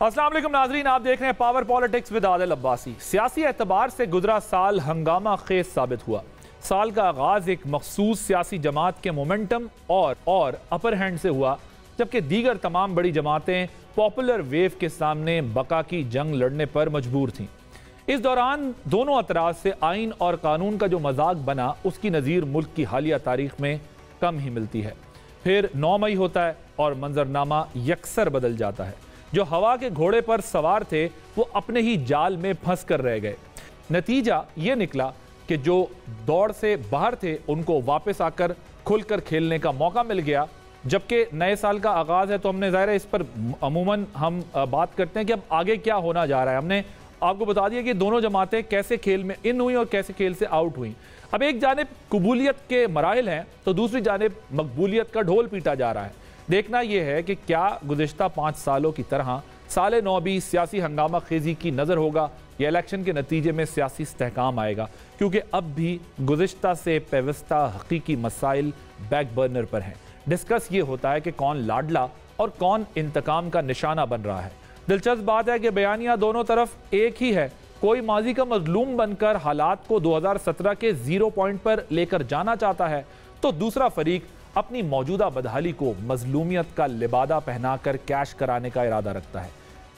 अस्सलाम वालेकुम नाजरीन, आप देख रहे हैं power politics with Adil Abbasi. सियासी एतबार से गुजरा साल हंगामा खेज साबित हुआ। साल का आगाज एक मखसूस सियासी जमात के मोमेंटम और अपर हैंड से हुआ, जबकि दीगर तमाम बड़ी जमातें पॉपुलर वेव के सामने बका की जंग लड़ने पर मजबूर थीं। इस दौरान दोनों अतराज से आइन और कानून का जो मजाक बना, उसकी नज़ीर मुल्क की हालिया तारीख में कम ही मिलती है। फिर 9 मई होता है और मंजरनामा यकसर बदल जाता है। जो हवा के घोड़े पर सवार थे वो अपने ही जाल में फंस कर रह गए। नतीजा ये निकला कि जो दौड़ से बाहर थे उनको वापस आकर खुलकर खेलने का मौका मिल गया। जबकि नए साल का आगाज़ है तो हमने ज़ाहिर है इस पर अमूमन हम बात करते हैं कि अब आगे क्या होना जा रहा है। हमने आपको बता दिया कि दोनों जमातें कैसे खेल में इन हुई और कैसे खेल से आउट हुई। अब एक जानिब कबूलियत के मराहिल हैं तो दूसरी जानिब मकबूलियत का ढोल पीटा जा रहा है। देखना यह है कि क्या गुज़िश्ता 5 सालों की तरह साल 9 भी सियासी हंगामा खेजी की नज़र होगा या इलेक्शन के नतीजे में सियासी इस्तेहकाम आएगा, क्योंकि अब भी गुज़िश्ता से पेवस्ता हकीकी मसाइल बैक बर्नर पर हैं। डिस्कस ये होता है कि कौन लाडला और कौन इंतकाम का निशाना बन रहा है। दिलचस्प बात है कि बयानिया दोनों तरफ एक ही है। कोई माजी का मजलूम बनकर हालात को 2017 के 0 पॉइंट पर लेकर जाना चाहता है तो दूसरा फरीक अपनी मौजूदा बदहाली को मजलूमियत का लिबादा पहनाकर कैश कराने का इरादा रखता है।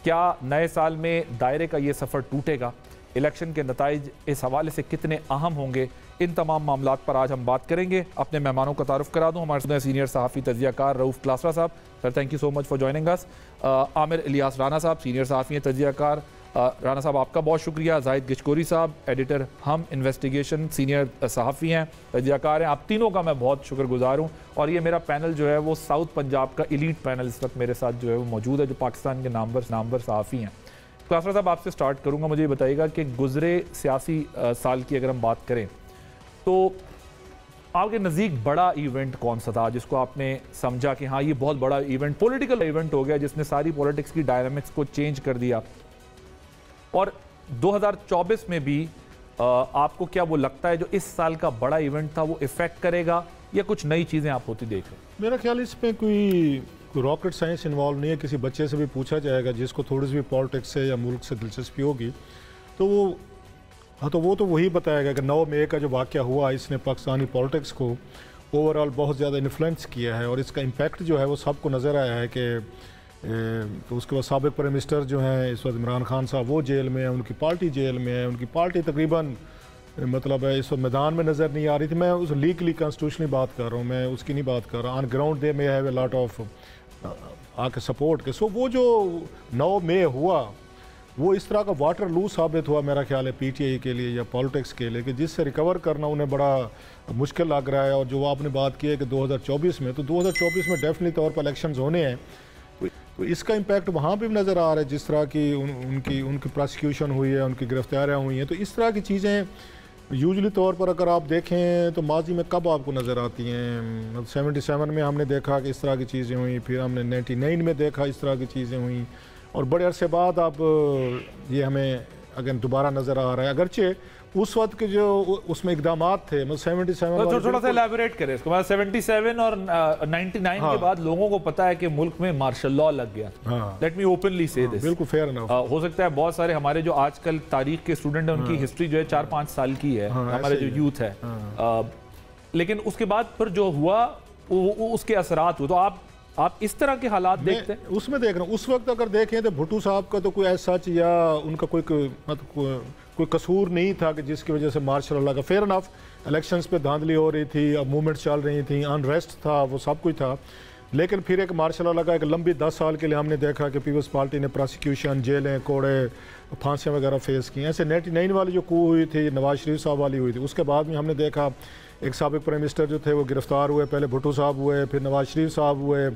क्या नए साल में दायरे का ये सफ़र टूटेगा? इलेक्शन के नताइज इस हवाले से कितने अहम होंगे? इन तमाम मामलात पर आज हम बात करेंगे। अपने मेहमानों का तारुफ करा दूं। हमारे साथ सीनियर सहाफ़ी तजियाकार रऊफ़ क्लासरा साहब। Sir, thank you so much for joining us. Aamir Ilyas Rana साहब, सीनियर सहाफ़ी तजियाकार। राना साहब आपका बहुत शुक्रिया। जाहिद गिचकोरी साहब, एडिटर हम इन्वेस्टिगेशन, सीनियर सहाफ़ी हैं, तजियाकार हैं। आप तीनों का मैं बहुत शुक्रगुजार हूँ। और ये मेरा पैनल जो है वो साउथ पंजाब का एलीट पैनल इस वक्त मेरे साथ जो है वो मौजूद है, जो पाकिस्तान के नामवर सहाफ़ी हैं। क्लासरा साहब, आपसे स्टार्ट करूँगा। मुझे ये बताइएगा कि गुज़रे सियासी साल की अगर हम बात करें तो आपके नज़दीक बड़ा इवेंट कौन सा था जिसको आपने समझा कि हाँ ये बहुत बड़ा इवेंट, पॉलिटिकल इवेंट हो गया जिसने सारी पॉलिटिक्स की डायनामिक्स को चेंज कर दिया? और 2024 में भी आपको क्या वो लगता है जो इस साल का बड़ा इवेंट था वो इफेक्ट करेगा या कुछ नई चीज़ें आप होती देख रहे हैं? मेरा ख्याल इसमें कोई रॉकेट साइंस इन्वॉल्व नहीं है। किसी बच्चे से भी पूछा जाएगा जिसको थोड़ी सी भी पॉलिटिक्स से या मुल्क से दिलचस्पी होगी तो वो तो वही बताएगा कि 9 मई का जो वाक़या हुआ इसने पाकिस्तानी पॉलिटिक्स को ओवरऑल बहुत ज़्यादा इन्फ्लुएंस किया है और इसका इम्पैक्ट जो है वो सबको नज़र आया है कि तो उसके बाद साबिक़ प्राइम मिनिस्टर जो हैं इस वक्त इमरान खान साहब वो जेल में हैं, उनकी पार्टी जेल में है। उनकी पार्टी तकरीबन मतलब है इस वक्त मैदान में नज़र नहीं आ रही थी। मैं उस लीगली कॉन्स्टिट्यूशनली बात कर रहा हूँ, मैं उसकी नहीं बात कर रहा। ऑन ग्राउंड दे में हैव ए लॉट ऑफ आके सपोर्ट के। सो वो जो 9 मई हुआ वो इस तरह का वाटर लूज साबित हुआ मेरा ख्याल है पीटीआई के लिए या पॉलिटिक्स के लिए, कि जिससे रिकवर करना उन्हें बड़ा मुश्किल लग रहा है। और जो आपने बात की है कि 2024 में, तो 2024 में डेफिनेटली तौर पर इलेक्शंस होने हैं तो इसका इम्पैक्ट वहाँ पे भी नज़र आ रहा है। जिस तरह की उनकी प्रोसिक्यूशन हुई है, उनकी गिरफ्तारियाँ हुई हैं, तो इस तरह की चीज़ें यूजुअली तौर पर अगर आप देखें तो माजी में कब आपको नज़र आती हैं। 77 में हमने देखा कि इस तरह की चीज़ें हुई, फिर हमने 99 में देखा इस तरह की चीज़ें हुई और बड़े अरसे बाद अब ये हमें अगर दोबारा नज़र आ रहा है। अगरचे उस वक्त के जो उसमें इकदामात थे, मतलब 77 थोड़ा सा एलैबोरेट करें इसको। मतलब 77 और 99 के बाद लोगों को पता है कि मुल्क में मार्शल लॉ लग गया। लेट मी ओपनली से दिस, बिल्कुल फेयर इनफ। हो सकता है बहुत सारे हमारे जो आजकल तारीख के स्टूडेंट हैं उनकी हिस्ट्री जो है 4-5 साल की है, हमारे जो यूथ है, लेकिन उसके बाद फिर जो हुआ उसके असरात हुए। तो आप इस तरह के हालात देखते हैं? उसमें देख रहा हूँ उस वक्त अगर देखें तो भुट्टो साहब का तो कोई ऐसा सच या उनका कोई कसूर नहीं था कि जिसकी वजह से मार्शल लॉ का, फेयर इनफ, इलेक्शंस पे धांधली हो रही थी, अब मूवमेंट चल रही थी, अनरेस्ट था, वो सब कुछ था। लेकिन फिर एक मार्शल लॉ का एक लंबी 10 साल के लिए हमने देखा कि पीपल्स पार्टी ने प्रोसिक्यूशन, जेलें, कोड़े, फांसियाँ वगैरह फेस की। ऐसे 99 वाली जो कू हुई थी, नवाज शरीफ साहब वाली हुई थी, उसके बाद में हमने देखा एक साबिक़ प्राइम मिनिस्टर जो थे वो गिरफ्तार हुए। पहले भुट्टो साहब हुए, फिर नवाज शरीफ साहब हुए।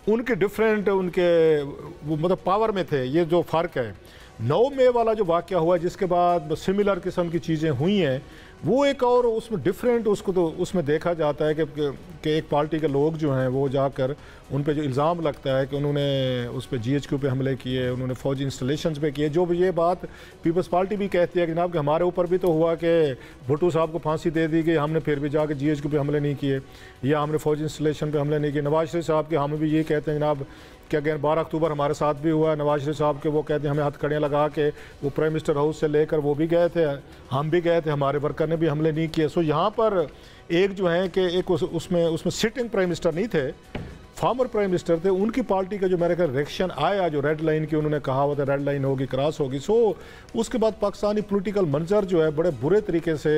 उनके डिफरेंट वो मतलब पावर में थे। ये जो फ़र्क है 9 मई वाला जो वाक़या हुआ जिसके बाद सिमिलर किस्म की चीज़ें हुई हैं, वो एक और उसमें डिफरेंट उसको तो उसमें देखा जाता है कि एक पार्टी के लोग जो हैं वो जाकर उन पे जो इल्ज़ाम लगता है कि उन्होंने उस पर GHQ पे हमले किए, उन्होंने फ़ौजी इंस्टॉलेशंस पे किए। जो ये बात पीपल्स पार्टी भी कहती है कि जनाब कि हमारे ऊपर भी तो हुआ कि भुट्टो साहब को फांसी दे दी गई, हमने फिर भी पे जाके GHQ पे हमले नहीं किए, या हमने फौजी इंस्टॉलेशन पे हमले नहीं किए। नवाज शरीफ साहब के हम भी ये कहते हैं जनाब, क्या कहते हैं 12 अक्टूबर हमारे साथ भी हुआ। नवाज शरीफ साहब के वो कहते हैं हमें हथकड़ियाँ लगा के वो प्राइम मिनिस्टर हाउस से लेकर वो भी गए थे, हम भी गए थे, हमारे वर्कर ने भी हमले नहीं किए। सो यहाँ पर एक जो है कि एक उसमें सिटिंग प्राइम मिनिस्टर नहीं थे, फॉर्मर प्राइम मिनिस्टर थे, उनकी पार्टी का जो मेरे ख्याल रिएक्शन आया, जो रेड लाइन की उन्होंने कहा हुआ था रेड लाइन होगी, क्रॉस होगी। सो उसके बाद पाकिस्तानी पॉलिटिकल मंजर जो है बड़े बुरे तरीके से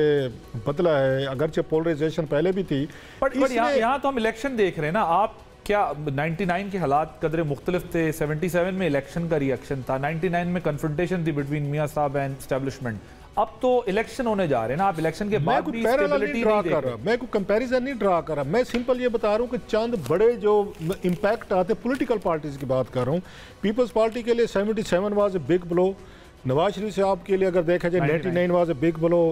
बदला है, अगरचे पोलराइजेशन पहले भी थी। बट यहाँ तो हम इलेक्शन देख रहे हैं ना, आप क्या 99 के हालात कदरे मुख्तलिफ थे, 77 में इलेक्शन का रिएक्शन था, 99 में कन्फ्रंटेशन थी बिटवीन मियां साहब एंड एस्टेब्लिशमेंट, अब तो इलेक्शन होने जा रहे हैं ना, आप इलेक्शन के बाद भी स्टेबिलिटी नहीं देख रहे। मैं कोई कंपैरिजन नहीं ड्रा कर रहा, मैं सिंपल ये बता रहा हूँ कि चंद बड़े जो इम्पैक्ट आते पॉलिटिकल पार्टीज की बात कर रहा हूँ। पीपल्स पार्टी के लिए 77 was a big blow, Nawaz Sharif साहब के लिए अगर देखा जाए 99 वाज ए बिग ब्लो,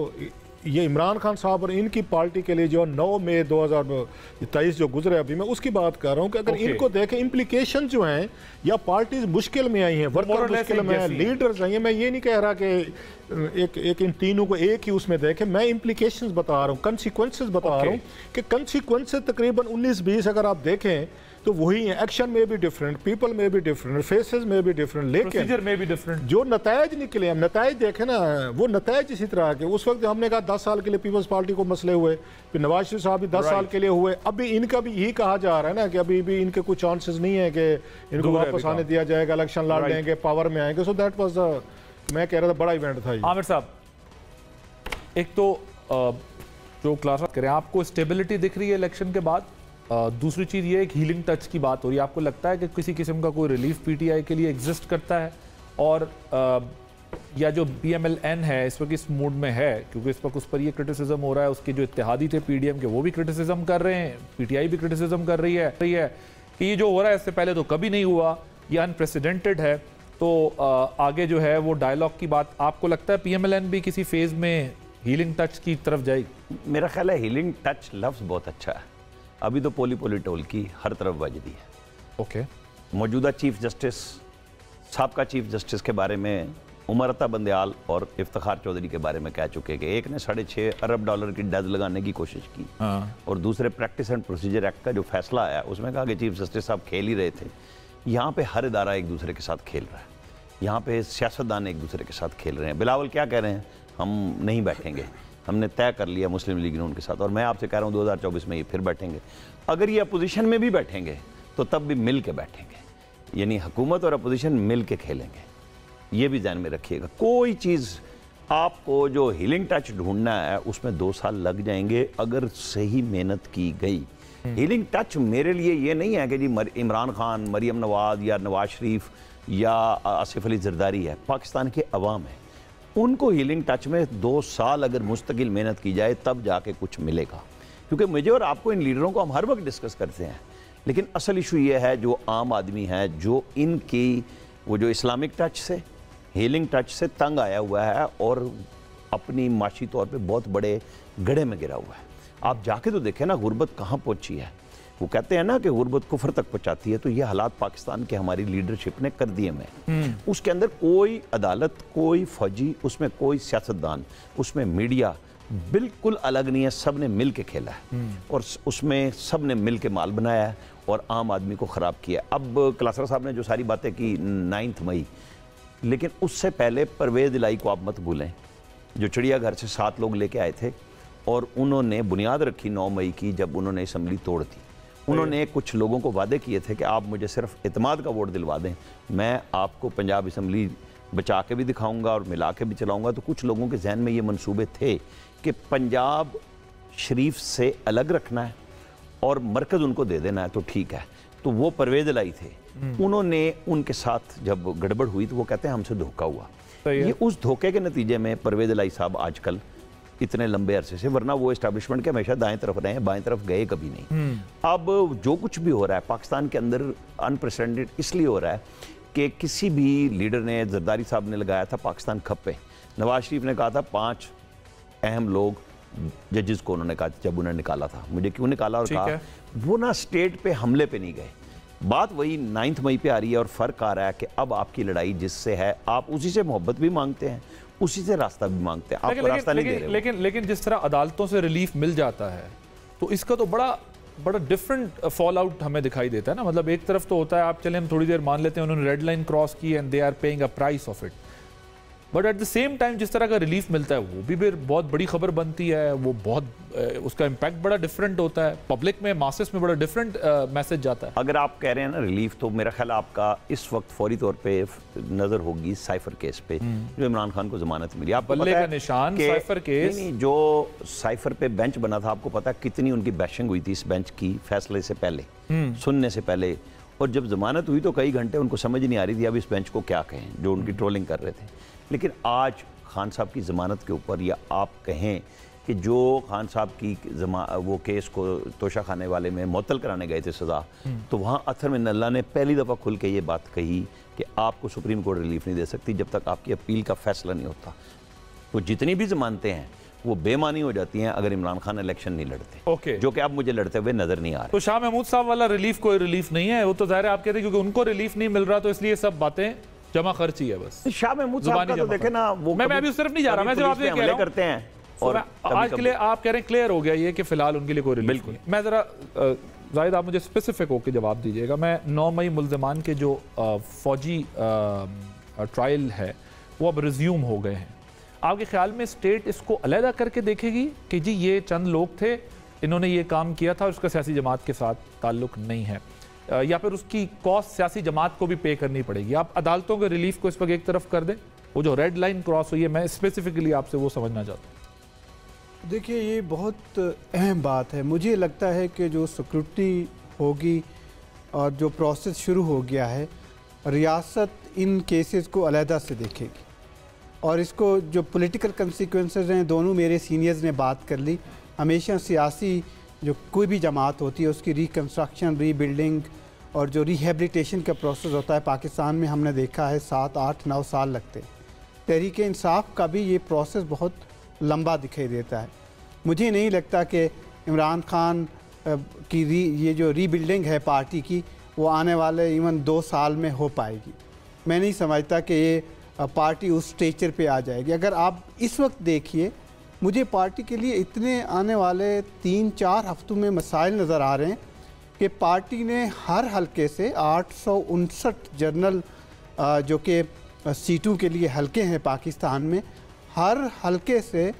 ये इमरान खान साहब और इनकी पार्टी के लिए जो 9 मई 2023 जो गुजरे, अभी मैं उसकी बात कर रहा हूँ कि अगर इनको देखें इम्प्लीकेशन जो हैं, या पार्टीज मुश्किल में आई हैं, वर्कर मुश्किल में हैं, लीडर्स आई हैं। मैं ये नहीं कह रहा कि एक इन तीनों को एक ही उसमें देखें, मैं इम्प्लीकेशंस बता रहा हूँ, कंसिक्वेंसेस बता रहा हूँ कि कंसिक्वेंसेस तकरीबन 19-20 अगर आप देखें तो वही है। एक्शन में भी डिफरेंट, पीपल में भी डिफरेंट, फेसेस में भी डिफरेंट, लेकिन में भी डिफरेंट जो नतायज निकले, हम नतायज देखें ना, वो नतायज इसी तरह के। उस वक्त हमने कहा 10 साल के लिए पीपल्स पार्टी को मसले हुए, फिर नवाज शरीफ साहब भी 10 साल के लिए हुए, अभी इनका भी यही कहा जा रहा है ना कि अभी भी इनके कुछ चांसेस नहीं है कि इनको वापस आने दिया जाएगा, इलेक्शन लड़ लेंगे, पावर में आएंगे। सो दैट वाज द, मैं कह रहा था बड़ा इवेंट था। आमिर साहब, एक तो जो क्लास करें, आपको स्टेबिलिटी दिख रही है इलेक्शन के बाद, दूसरी चीज़ ये एक हीलिंग टच की बात हो रही है, आपको लगता है कि किसी किस्म का कोई रिलीफ पीटीआई के लिए एग्जिस्ट करता है, और या जो PMLN है इस वक्त इस मूड में है, क्योंकि इस वक्त उस पर ये क्रिटिसिज्म हो रहा है, उसके जो इत्तेहादी थे PDM के वो भी क्रिटिसिज्म कर रहे हैं, PTI भी क्रिटिसिज्म कर रही है कि ये जो हो रहा है इससे पहले तो कभी नहीं हुआ, ये अनप्रेसिडेंटेड है। तो आगे जो है वो डायलॉग की बात, आपको लगता है PMLN भी किसी फेज में हीलिंग टच की तरफ जाएगी? मेरा ख्याल है हीलिंग टच लफ्ज़ बहुत अच्छा है, अभी तो पोली टोल की हर तरफ बजती है। ओके। मौजूदा चीफ जस्टिस, साबका चीफ जस्टिस के बारे में उमर अता बंदयाल और इफ्तिखार चौधरी के बारे में कह चुके कि एक ने $6.5 अरब की डज लगाने की कोशिश की, और दूसरे प्रैक्टिस एंड प्रोसीजर एक्ट का जो फैसला आया उसमें कहा कि चीफ जस्टिस साहब खेल ही रहे थे। यहाँ पे हर इदारा एक दूसरे के साथ खेल रहा है, यहाँ पे सियासतदान एक दूसरे के साथ खेल रहे हैं। बिलावल क्या कह रहे हैं, हम नहीं बैठेंगे, हमने तय कर लिया मुस्लिम लीग ने उनके साथ, और मैं आपसे कह रहा हूँ 2024 में ये फिर बैठेंगे। अगर ये अपोजिशन में भी बैठेंगे तो तब भी मिल के बैठेंगे, यानी हुकूमत और अपोजिशन मिल के खेलेंगे, ये भी ध्यान में रखिएगा। कोई चीज़ आपको जो हीलिंग टच ढूंढना है उसमें 2 साल लग जाएंगे अगर सही मेहनत की गई। हीलिंग टच मेरे लिए ये नहीं है कि जी इमरान खान, मरियम नवाज या नवाज शरीफ या आसिफ अली जरदारी है, पाकिस्तान के अवाम है। उनको हीलिंग टच में 2 साल अगर मुस्तकिल मेहनत की जाए तब जाके कुछ मिलेगा, क्योंकि मुझे और आपको इन लीडरों को हम हर वक्त डिस्कस करते हैं, लेकिन असल इशू ये है जो आम आदमी है, जो इनकी वो जो इस्लामिक टच से, हीलिंग टच से तंग आया हुआ है और अपनी माशी तौर पे बहुत बड़े गड्ढे में गिरा हुआ है। आप जाके तो देखें ना गुर्बत कहाँ पहुँची है। वो कहते हैं ना कि गुर्बत कुफर तक पहुँचाती है, तो ये हालात पाकिस्तान के हमारी लीडरशिप ने कर दिए में। उसके अंदर कोई अदालत, कोई फौजी, उसमें कोई सियासतदान, उसमें मीडिया बिल्कुल अलग नहीं है, सब ने मिल के खेला है और उसमें सब ने मिल के माल बनाया है और आम आदमी को ख़राब किया। अब क्लासर साहब ने जो सारी बातें की 9 मई, लेकिन उससे पहले परवेज़ इलाही को आप मत भूलें, जो चिड़ियाघर से 7 लोग लेके आए थे और उन्होंने बुनियाद रखी 9 मई की, जब उन्होंने असम्बली तोड़ दी। उन्होंने कुछ लोगों को वादे किए थे कि आप मुझे सिर्फ इत्मीनान का वोट दिलवा दें, मैं आपको पंजाब असम्बली बचा के भी दिखाऊंगा और मिला के भी चलाऊंगा। तो कुछ लोगों के जहन में ये मंसूबे थे कि पंजाब शरीफ से अलग रखना है और मरकज़ उनको दे देना है, तो ठीक है। तो वो परवेज़ इलाही थे, उन्होंने उनके साथ जब गड़बड़ हुई तो वो कहते हैं हमसे धोखा हुआ। ये उस धोखे के नतीजे में परवेज़ इलाही साहब आजकल इतने लंबे अरसे से, वरना वो एस्टैब्लिशमेंट के हमेशा दाएं तरफ रहे हैं, बाएं तरफ गए कभी नहीं। अब जो कुछ भी हो रहा है पाकिस्तान के अंदर अनप्रेसिडेंटेड इसलिए हो रहा है कि किसी भी लीडर ने, जरदारी साहब ने लगाया था पाकिस्तान खप्पे, नवाज शरीफ ने कहा था 5 अहम लोग जजेस को उन्होंने कहा जब उन्हें निकाला था, मुझे क्यों निकाला, और कहा वो ना स्टेट पे हमले पे नहीं गए। बात वही 9 मई पे आ रही है और फ़र्क आ रहा है कि अब आपकी लड़ाई जिससे है, आप उसी से मोहब्बत भी मांगते हैं, उसी से रास्ता भी मांगते हैं, आपको रास्ता नहीं दे रहे। लेकिन जिस तरह अदालतों से रिलीफ मिल जाता है तो इसका तो बड़ा डिफरेंट फॉल आउट हमें दिखाई देता है ना। मतलब एक तरफ तो होता है, आप चले हम थोड़ी देर मान लेते हैं उन्होंने रेड लाइन क्रॉस की and they are paying a price of it, but at the same time जिस तरह का रिलीफ मिलता है वो भी बहुत बड़ी खबर बनती है, वो बहुत उसका इम्पैक्ट बड़ा डिफरेंट होता है, पब्लिक में मासेस में बड़ा डिफरेंट मैसेज जाता है। अगर आप कह रहे हैं ना रिलीफ, तो मेरा ख्याल आपका इस वक्त फौरी तौर पे नजर होगी साइफर केस पे, जो इमरान खान को जमानत मिली। आपको बल्ले का निशान साइफर केस, नहीं, जो साइफर पे बेंच बना था, आपको पता कितनी उनकी बैशिंग हुई थी इस बेंच की फैसले से पहले, सुनने से पहले, और जब जमानत हुई तो कई घंटे उनको समझ नहीं आ रही थी अब इस बेंच को क्या कहें, जो उनकी ट्रोलिंग कर रहे थे। लेकिन आज खान साहब की ज़मानत के ऊपर, या आप कहें कि जो खान साहब की वो केस को तोशा खाने वाले में मुअत्तल कराने गए थे सज़ा, तो वहाँ अथर में अल्लाह ने पहली दफ़ा खुल के ये बात कही कि आपको सुप्रीम कोर्ट रिलीफ नहीं दे सकती जब तक आपकी अपील का फैसला नहीं होता। तो जितनी भी ज़मानतें हैं वो बेमानी हो जाती हैं अगर इमरान खान इलेक्शन नहीं लड़ते, जो कि अब मुझे लड़ते हुए नज़र नहीं आ रहे। तो शाह महमूद साहब वाला रिलीफ कोई रिलीफ नहीं है, वो तो ज़ाहिर है आप कहते हैं क्योंकि उनको रिलीफ नहीं मिल रहा तो इसलिए सब बातें जमा खर्ची है बस। शाह महमूद साहब का तो देखे ना, वो मैं अभी उस तरफ नहीं जा रहा, मैं सिर्फ आपसे कह रहा हूं करते हैं और आज के लिए आप कह रहे हैं क्लियर हो गया ये कि फिलहाल उनके लिए कोई रिलीफ नहीं। मैं जरा जाहिद आप मुझे स्पेसिफिक होकर जवाब दीजिएगा। मैं 9 मई मुल्ज़िमान के जो फौजी ट्रायल है वो अब रिज्यूम हो गए हैं, आपके ख्याल में स्टेट इसको अलहदा करके देखेगी कि जी ये चंद लोग थे, इन्होंने ये काम किया था और उसका सियासी जमात के साथ ताल्लुक नहीं है, या फिर उसकी कॉस्ट सियासी जमात को भी पे करनी पड़ेगी? आप अदालतों के रिलीफ को इस वक्त एक तरफ कर दें, वो जो रेड लाइन क्रॉस हुई है, मैं स्पेसिफिकली आपसे वो समझना चाहता हूँ। देखिए ये बहुत अहम बात है। मुझे लगता है कि जो सिक्योरिटी होगी और जो प्रोसेस शुरू हो गया है, रियासत इन केसेस को अलहदा से देखेगी और इसको जो पॉलिटिकल कंसिक्वेंसेस हैं, दोनों मेरे सीनियर्स ने बात कर ली। हमेशा सियासी जो कोई भी जमात होती है उसकी रिकन्स्ट्रक्शन, रीबिल्डिंग और जो रिहेबिलिटेशन का प्रोसेस होता है, पाकिस्तान में हमने देखा है 7, 8, 9 साल लगते हैं। तहरीक इंसाफ का भी ये प्रोसेस बहुत लंबा दिखाई देता है। मुझे नहीं लगता कि इमरान खान की ये जो रीबिल्डिंग है पार्टी की, वो आने वाले इवन 2 साल में हो पाएगी। मैं नहीं समझता कि ये पार्टी उस स्टेचर पे आ जाएगी। अगर आप इस वक्त देखिए, मुझे पार्टी के लिए इतने आने वाले 3-4 हफ्तों में मसाइल नज़र आ रहे हैं कि पार्टी ने हर हलके से 859 जनरल जो कि सीटों के लिए हलके हैं पाकिस्तान में, हर हलके से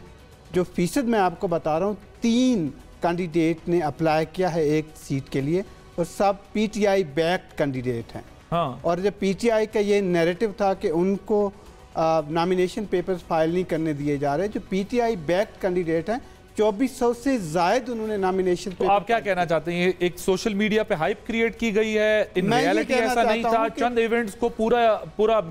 जो फ़ीसद मैं आपको बता रहा हूँ, 3 कैंडिडेट ने अप्लाई किया है एक सीट के लिए और सब पीटीआई बैक्ड कैंडिडेट हैं। हाँ। और जब पीटीआई का ये नैरेटिव था कि उनको नॉमिनेशन पेपर्स फाइल नहीं करने दिए जा रहे, जो पीटीआई बैक्ड कैंडिडेट हैं 2400 से ज़ायद उन्होंने नॉमिनेशन पेपर। आप क्या कहना चाहते हैं, एक सोशल मीडिया पे हाइप क्रिएट की गई है? इन रियलिटी ऐसा नहीं था, चंद इवेंट्स को पूरा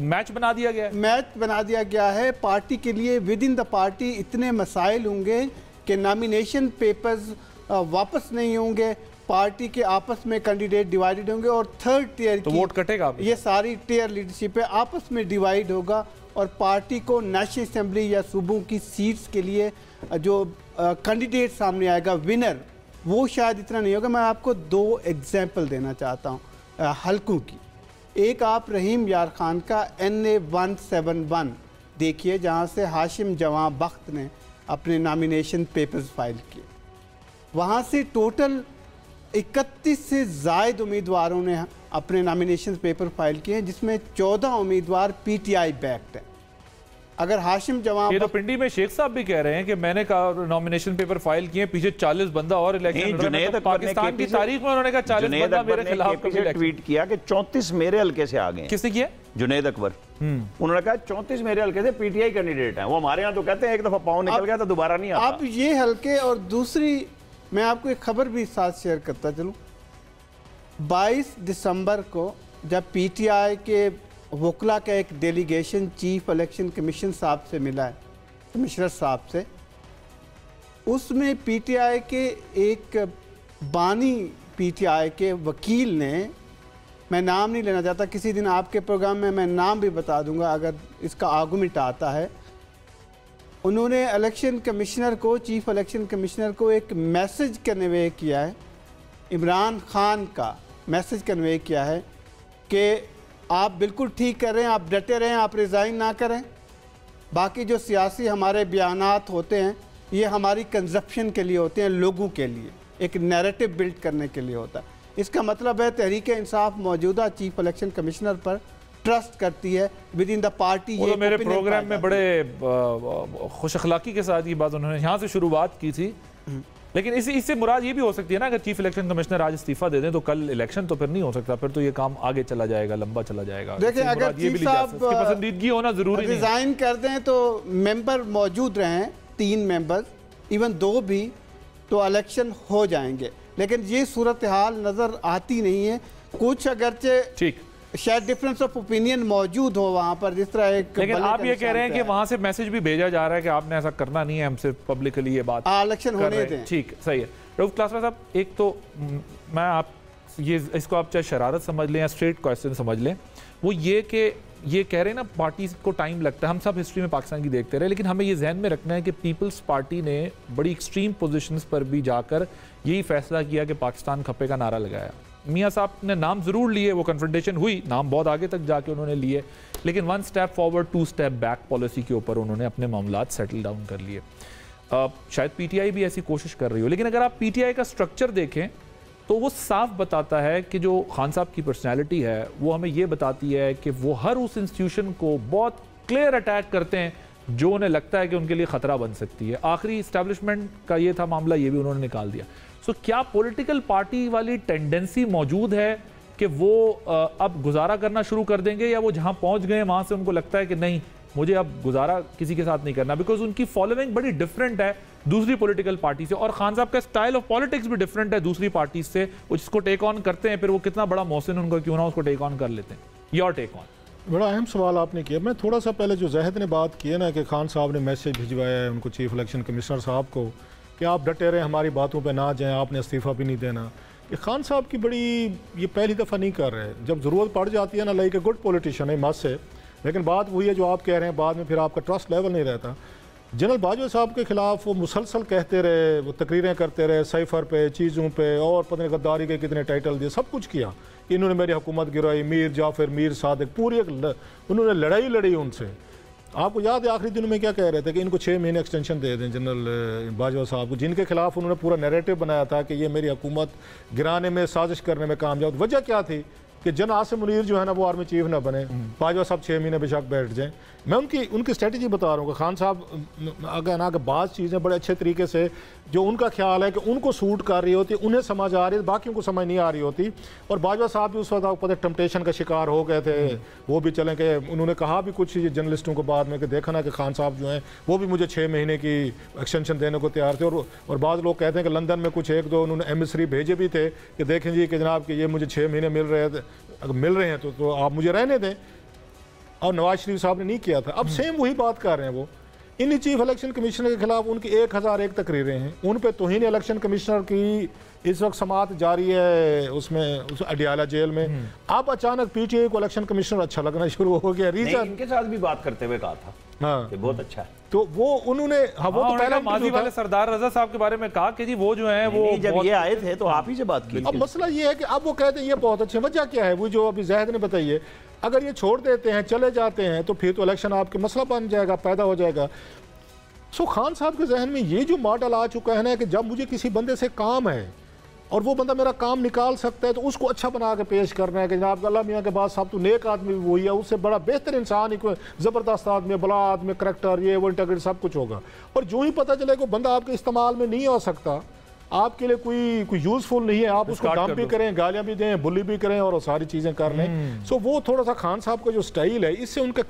मैच बना दिया गया है। मैच बना दिया गया है। पार्टी के लिए विद इन द पार्टी इतने मसाइल होंगे कि नॉमिनेशन पेपर्स वापस नहीं होंगे, पार्टी के आपस में कैंडिडेट डिवाइडेड होंगे और थर्ड टियर तो वोट कटेगा। ये सारी टियर लीडरशिप है आपस में डिवाइड होगा और पार्टी को नेशनल असेंबली या सूबों की सीट्स के लिए जो कैंडिडेट सामने आएगा विनर, वो शायद इतना नहीं होगा। मैं आपको 2 एग्जांपल देना चाहता हूँ हलकों की। एक आप रहीम यार खान का NA 171 देखिए, जहाँ से हाशिम जवां बख्त ने अपने नॉमिनेशन पेपर्स फाइल किए। वहाँ से टोटल 31 से ज़ायद उम्मीदवारों ने अपने नॉमिनेशन पेपर फाइल किए हैं, जिसमें 14 उम्मीदवार पीटीआई बैक्ड हैं। अगर हाशिम जवां, ये तो पिंडी में शेख साहब भी कह रहे हैं कि मैंने कहा नॉमिनेशन पेपर फाइल किए, पीछे 40 बंदा और इलेक्शन जुनैद पाकिस्तान की तारीख में उन्होंने कहा 40 बंदा मेरे खिलाफ ट्वीट किया कि 34 मेरे हल्के से आ गए। किसने किया? जुनैद अकबर। उन्होंने कहा 34 मेरे हल्के से पीटीआई कैंडिडेट हैं। वो हमारे यहाँ तो कहते हैं एक दफा पाँव निकल गया तो दोबारा नहीं आता। अब ये हल्के, और दूसरी मैं आपको एक खबर भी साथ शेयर करता चलूँ। 22 दिसंबर को जब पीटीआई के वकला का एक डेलीगेशन चीफ इलेक्शन कमीशन साहब से मिला है, कमिश्नर साहब से, उसमें पीटीआई के एक बानी पीटीआई के वकील ने, मैं नाम नहीं लेना चाहता, किसी दिन आपके प्रोग्राम में मैं नाम भी बता दूंगा अगर इसका आर्गूमेंट आता है, उन्होंने इलेक्शन कमिश्नर को, चीफ इलेक्शन कमिश्नर को एक मैसेज कन्वे किया है, इमरान खान का मैसेज कन्वे किया है कि आप बिल्कुल ठीक कर रहे हैं, आप डटे रहें, आप रिज़ाइन ना करें, बाकी जो सियासी हमारे बयानात होते हैं ये हमारी कंजप्शन के लिए होते हैं, लोगों के लिए, एक नैरेटिव बिल्ड करने के लिए होता है। इसका मतलब है तहरीक इंसाफ मौजूदा चीफ इलेक्शन कमिश्नर पर ट्रस्ट करती है विद इन द पार्टी। ये तो मेरे प्रोग्राम में बड़े खुश अखलाकी के साथ ये बात उन्होंने यहाँ से शुरुआत की थी, लेकिन इससे मुराद ये भी हो सकती है ना, अगर चीफ इलेक्शन कमिश्नर आज इस्तीफा दे दें तो कल इलेक्शन तो फिर नहीं हो सकता, फिर तो ये काम आगे चला जाएगा, लंबा चला जाएगा। देखिए अगर चीफ साहब पसंदीदगी होना जरूरी नहीं, रिजाइन कर दें तो मेंबर मौजूद रहें, 3 मेंबर्स, इवन 2 भी, तो इलेक्शन हो जाएंगे। लेकिन ये सूरत हाल नज़र आती नहीं है। कुछ अगरचे ठीक शायद डिफरेंस ऑफ ओपिनियन मौजूद हो वहाँ पर, जिस तरह एक, लेकिन आप ये कह रहे हैं कि वहाँ से मैसेज भी भेजा जा रहा है कि आपने ऐसा करना नहीं है, हमसे पब्लिकली ये बात इलेक्शन होने दें। ठीक, सही है। रऊफ क्लासरा साहब, एक तो मैं आप ये इसको आप चाहे शरारत समझ लें या स्ट्रेट क्वेश्चन समझ लें, वो ये कि ये कह रहे हैं ना पार्टी को टाइम लगता है, हम सब हिस्ट्री में पाकिस्तान की देखते रहे, लेकिन हमें ये जहन में रखना है कि पीपल्स पार्टी ने बड़ी एक्सट्रीम पोजीशंस पर भी जाकर यही फैसला किया कि पाकिस्तान खपे का नारा लगाया। मियाँ साहब ने नाम ज़रूर लिए, वो कन्फ्रंटेशन हुई, नाम बहुत आगे तक जाके उन्होंने लिए, लेकिन 1 step forward 2 step back policy के ऊपर उन्होंने अपने मामलात सेटल डाउन कर लिए। शायद पीटीआई भी ऐसी कोशिश कर रही हो, लेकिन अगर आप पीटीआई का स्ट्रक्चर देखें तो वो साफ बताता है कि जो खान साहब की पर्सनैलिटी है वो हमें ये बताती है कि वो हर उस इंस्टीट्यूशन को बहुत क्लियर अटैक करते हैं जो उन्हें लगता है कि उनके लिए ख़तरा बन सकती है। आखिरी इस्टेब्लिशमेंट का ये था मामला, ये भी उन्होंने निकाल दिया। सो क्या पॉलिटिकल पार्टी वाली टेंडेंसी मौजूद है कि वो अब गुजारा करना शुरू कर देंगे, या वो जहां पहुंच गए वहां से उनको लगता है कि नहीं मुझे अब गुजारा किसी के साथ नहीं करना, बिकॉज उनकी फॉलोइंग बड़ी डिफरेंट है दूसरी पॉलिटिकल पार्टी से, और खान साहब का स्टाइल ऑफ पॉलिटिक्स भी डिफरेंट है दूसरी पार्टी से, वो जिसको टेक ऑन करते हैं फिर वो कितना बड़ा मोहसिन उनका क्यों ना उसको टेक ऑन कर लेते हैं। Your take on. बड़ा अहम सवाल आपने किया। मैं थोड़ा सा पहले जो जहद ने बात की है ना कि खान साहब ने मैसेज भिजवाया है उनको चीफ इलेक्शन कमिश्नर साहब को कि आप डटे रहें, हमारी बातों पे ना जाएं, आपने इस्तीफ़ा भी नहीं देना। ये खान साहब की बड़ी ये पहली दफ़ा नहीं कर रहे, जब ज़रूरत पड़ जाती है ना, लाइक ए गुड पॉलिटिशियन है मस्त है, लेकिन बात वही है जो आप कह रहे हैं, बाद में फिर आपका ट्रस्ट लेवल नहीं रहता। जनरल बाजवा साहब के खिलाफ वो मुसलसल कहते रहे, वो तकरीरें करते रहे साइफर पे, चीज़ों पे, और पता नहीं गद्दारी के कितने टाइटल दिए, सब कुछ किया। इन्होंने मेरी हुकूमत गिराई, मीर जाफर, मीर सादिक, पूरी एक उन्होंने लड़ाई लड़ी उनसे। आपको याद है आखिरी दिनों में क्या कह रहे थे कि इनको 6 महीने एक्सटेंशन दे दें जनरल बाजवा साहब को, जिनके खिलाफ उन्होंने पूरा नैरेटिव बनाया था कि ये मेरी हुकूमत गिराने में, साजिश करने में कामयाब। वजह क्या थी कि जन आसिम मुनीर जो है ना वो आर्मी चीफ ना बने, बाजवा साहब 6 महीने बेशक बैठ जाएं। मैं उनकी स्ट्रेटजी बता रहा हूँ कि खान साहब अगर ना बाज़ चीज़ें बड़े अच्छे तरीके से जो उनका ख्याल है कि उनको सूट कर रही होती, उन्हें समझ आ रही है, बाकियों को समझ नहीं आ रही होती। और बाजवा साहब भी उस वक्त आपको पता टेम्पटेशन का शिकार हो गए थे, वो भी चलें कि उन्होंने कहा भी कुछ जर्नलिस्टों को बाद में कि देखा ना कि खान साहब जो हैं वो भी मुझे 6 महीने की एक्सटेंशन देने को तैयार थे। और बाद लोग कहते हैं कि लंदन में कुछ 1-2 उन्होंने एमिसरी भेजे भी थे कि देखें जी कि जनाब कि ये मुझे 6 महीने मिल रहे थे, अगर मिल रहे हैं तो आप मुझे रहने दें। और नवाज शरीफ साहब ने नहीं किया था। अब सेम वही बात कर रहे हैं वो। इन चीफ इलेक्शन कमिश्नर के खिलाफ उनकी 1001 तकरीरें हैं, उन पे तौहीन इलेक्शन कमिश्नर की इस वक्त समाअत जारी है उसमें, उस अडियाला जेल में। अब अचानक पीटीआई को इलेक्शन कमिश्नर अच्छा लगना शुरू हो गया। रीजन इनके साथ भी बात करते हुए कहा था हाँ कि बहुत अच्छा है, तो वो उन्होंने वो तो पहले माजी वाले सरदार रजा साहब के बारे में कहा कि जी वो जो है वो जब ये आए थे तो आप ही से बात की। अब मसला ये है कि अब वो कहते हैं ये बहुत अच्छे, वजह क्या है वो जो अभी जहद ने बताई है, अगर ये छोड़ देते हैं चले जाते हैं तो फिर तो इलेक्शन आपके मसला बन जाएगा, पैदा हो जाएगा। सो खान साहब के जहन में ये जो मॉडल आ चुका है ना कि जब मुझे किसी बंदे से काम है और वो बंदा मेरा काम निकाल सकता है तो उसको अच्छा बना के पेश करना है कि जनाब अल्लाह मियाँ के बाद साहब तो नेक आदमी भी वही है, उससे बड़ा बेहतर इंसान ही कोई ज़बरदस्त आदमी, बड़ा आदमी, करैक्टर, ये वो इंटीग्रिटी सब कुछ होगा। और जो ही पता चले कि बंदा आपके इस्तेमाल में नहीं आ सकता, आपके लिए कोई यूजफुल नहीं है, आप उसको डंप भी करें, गालियां भी दें, बुली भी करें और सारी चीज़ें कर लें। सो वो थोड़ा सा खान साहब का जो स्टाइल है, इससे उनका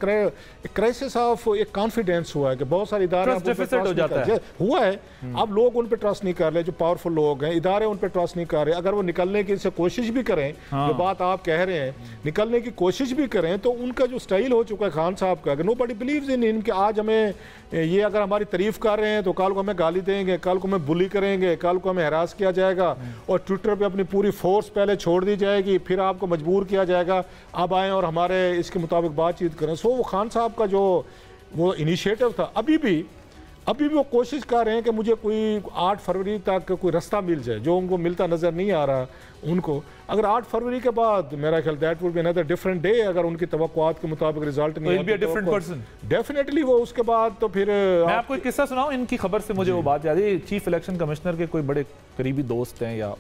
क्राइसिस ऑफ एक कॉन्फिडेंस हुआ है कि बहुत सारे इदारे हो जाता है हुआ है। अब लोग उन पर ट्रस्ट नहीं कर रहे, जो पावरफुल लोग हैं, इदारे उन पर ट्रस्ट नहीं कर रहे। अगर वो निकलने की कोशिश भी करें, जो बात आप कह रहे हैं, निकलने की कोशिश भी करें, तो उनका जो स्टाइल हो चुका है खान साहब का, nobody believes in him कि आज हमें ये अगर हमारी तारीफ कर रहे हैं तो कल को हमें गाली देंगे, कल को हमें बुली करेंगे, कल को हमें हरास किया जाएगा और ट्विटर पे अपनी पूरी फोर्स पहले छोड़ दी जाएगी, फिर आपको मजबूर किया जाएगा अब आएँ और हमारे इसके मुताबिक बातचीत करें। सो वो खान साहब का जो वो इनिशिएटिव था, अभी भी अभी भी वो कोशिश कर रहे हैं कि मुझे कोई 8 फरवरी तक कोई रास्ता मिल जाए, जो उनको मिलता नज़र नहीं आ रहा उनको। अगर 8 फरवरी के बाद मेरा ख्याल that would be another different day, अगर उनकी तवक्कुआत के मुताबिक रिजल्ट नहीं be a different person definitely वो उसके बाद तो फिर मैं आपको एक किस्सा सुनाऊं इनकी खबर से मुझे वो बात याद है। चीफ इलेक्शन कमिश्नर के कोई बड़े करीबी दोस्त हैं या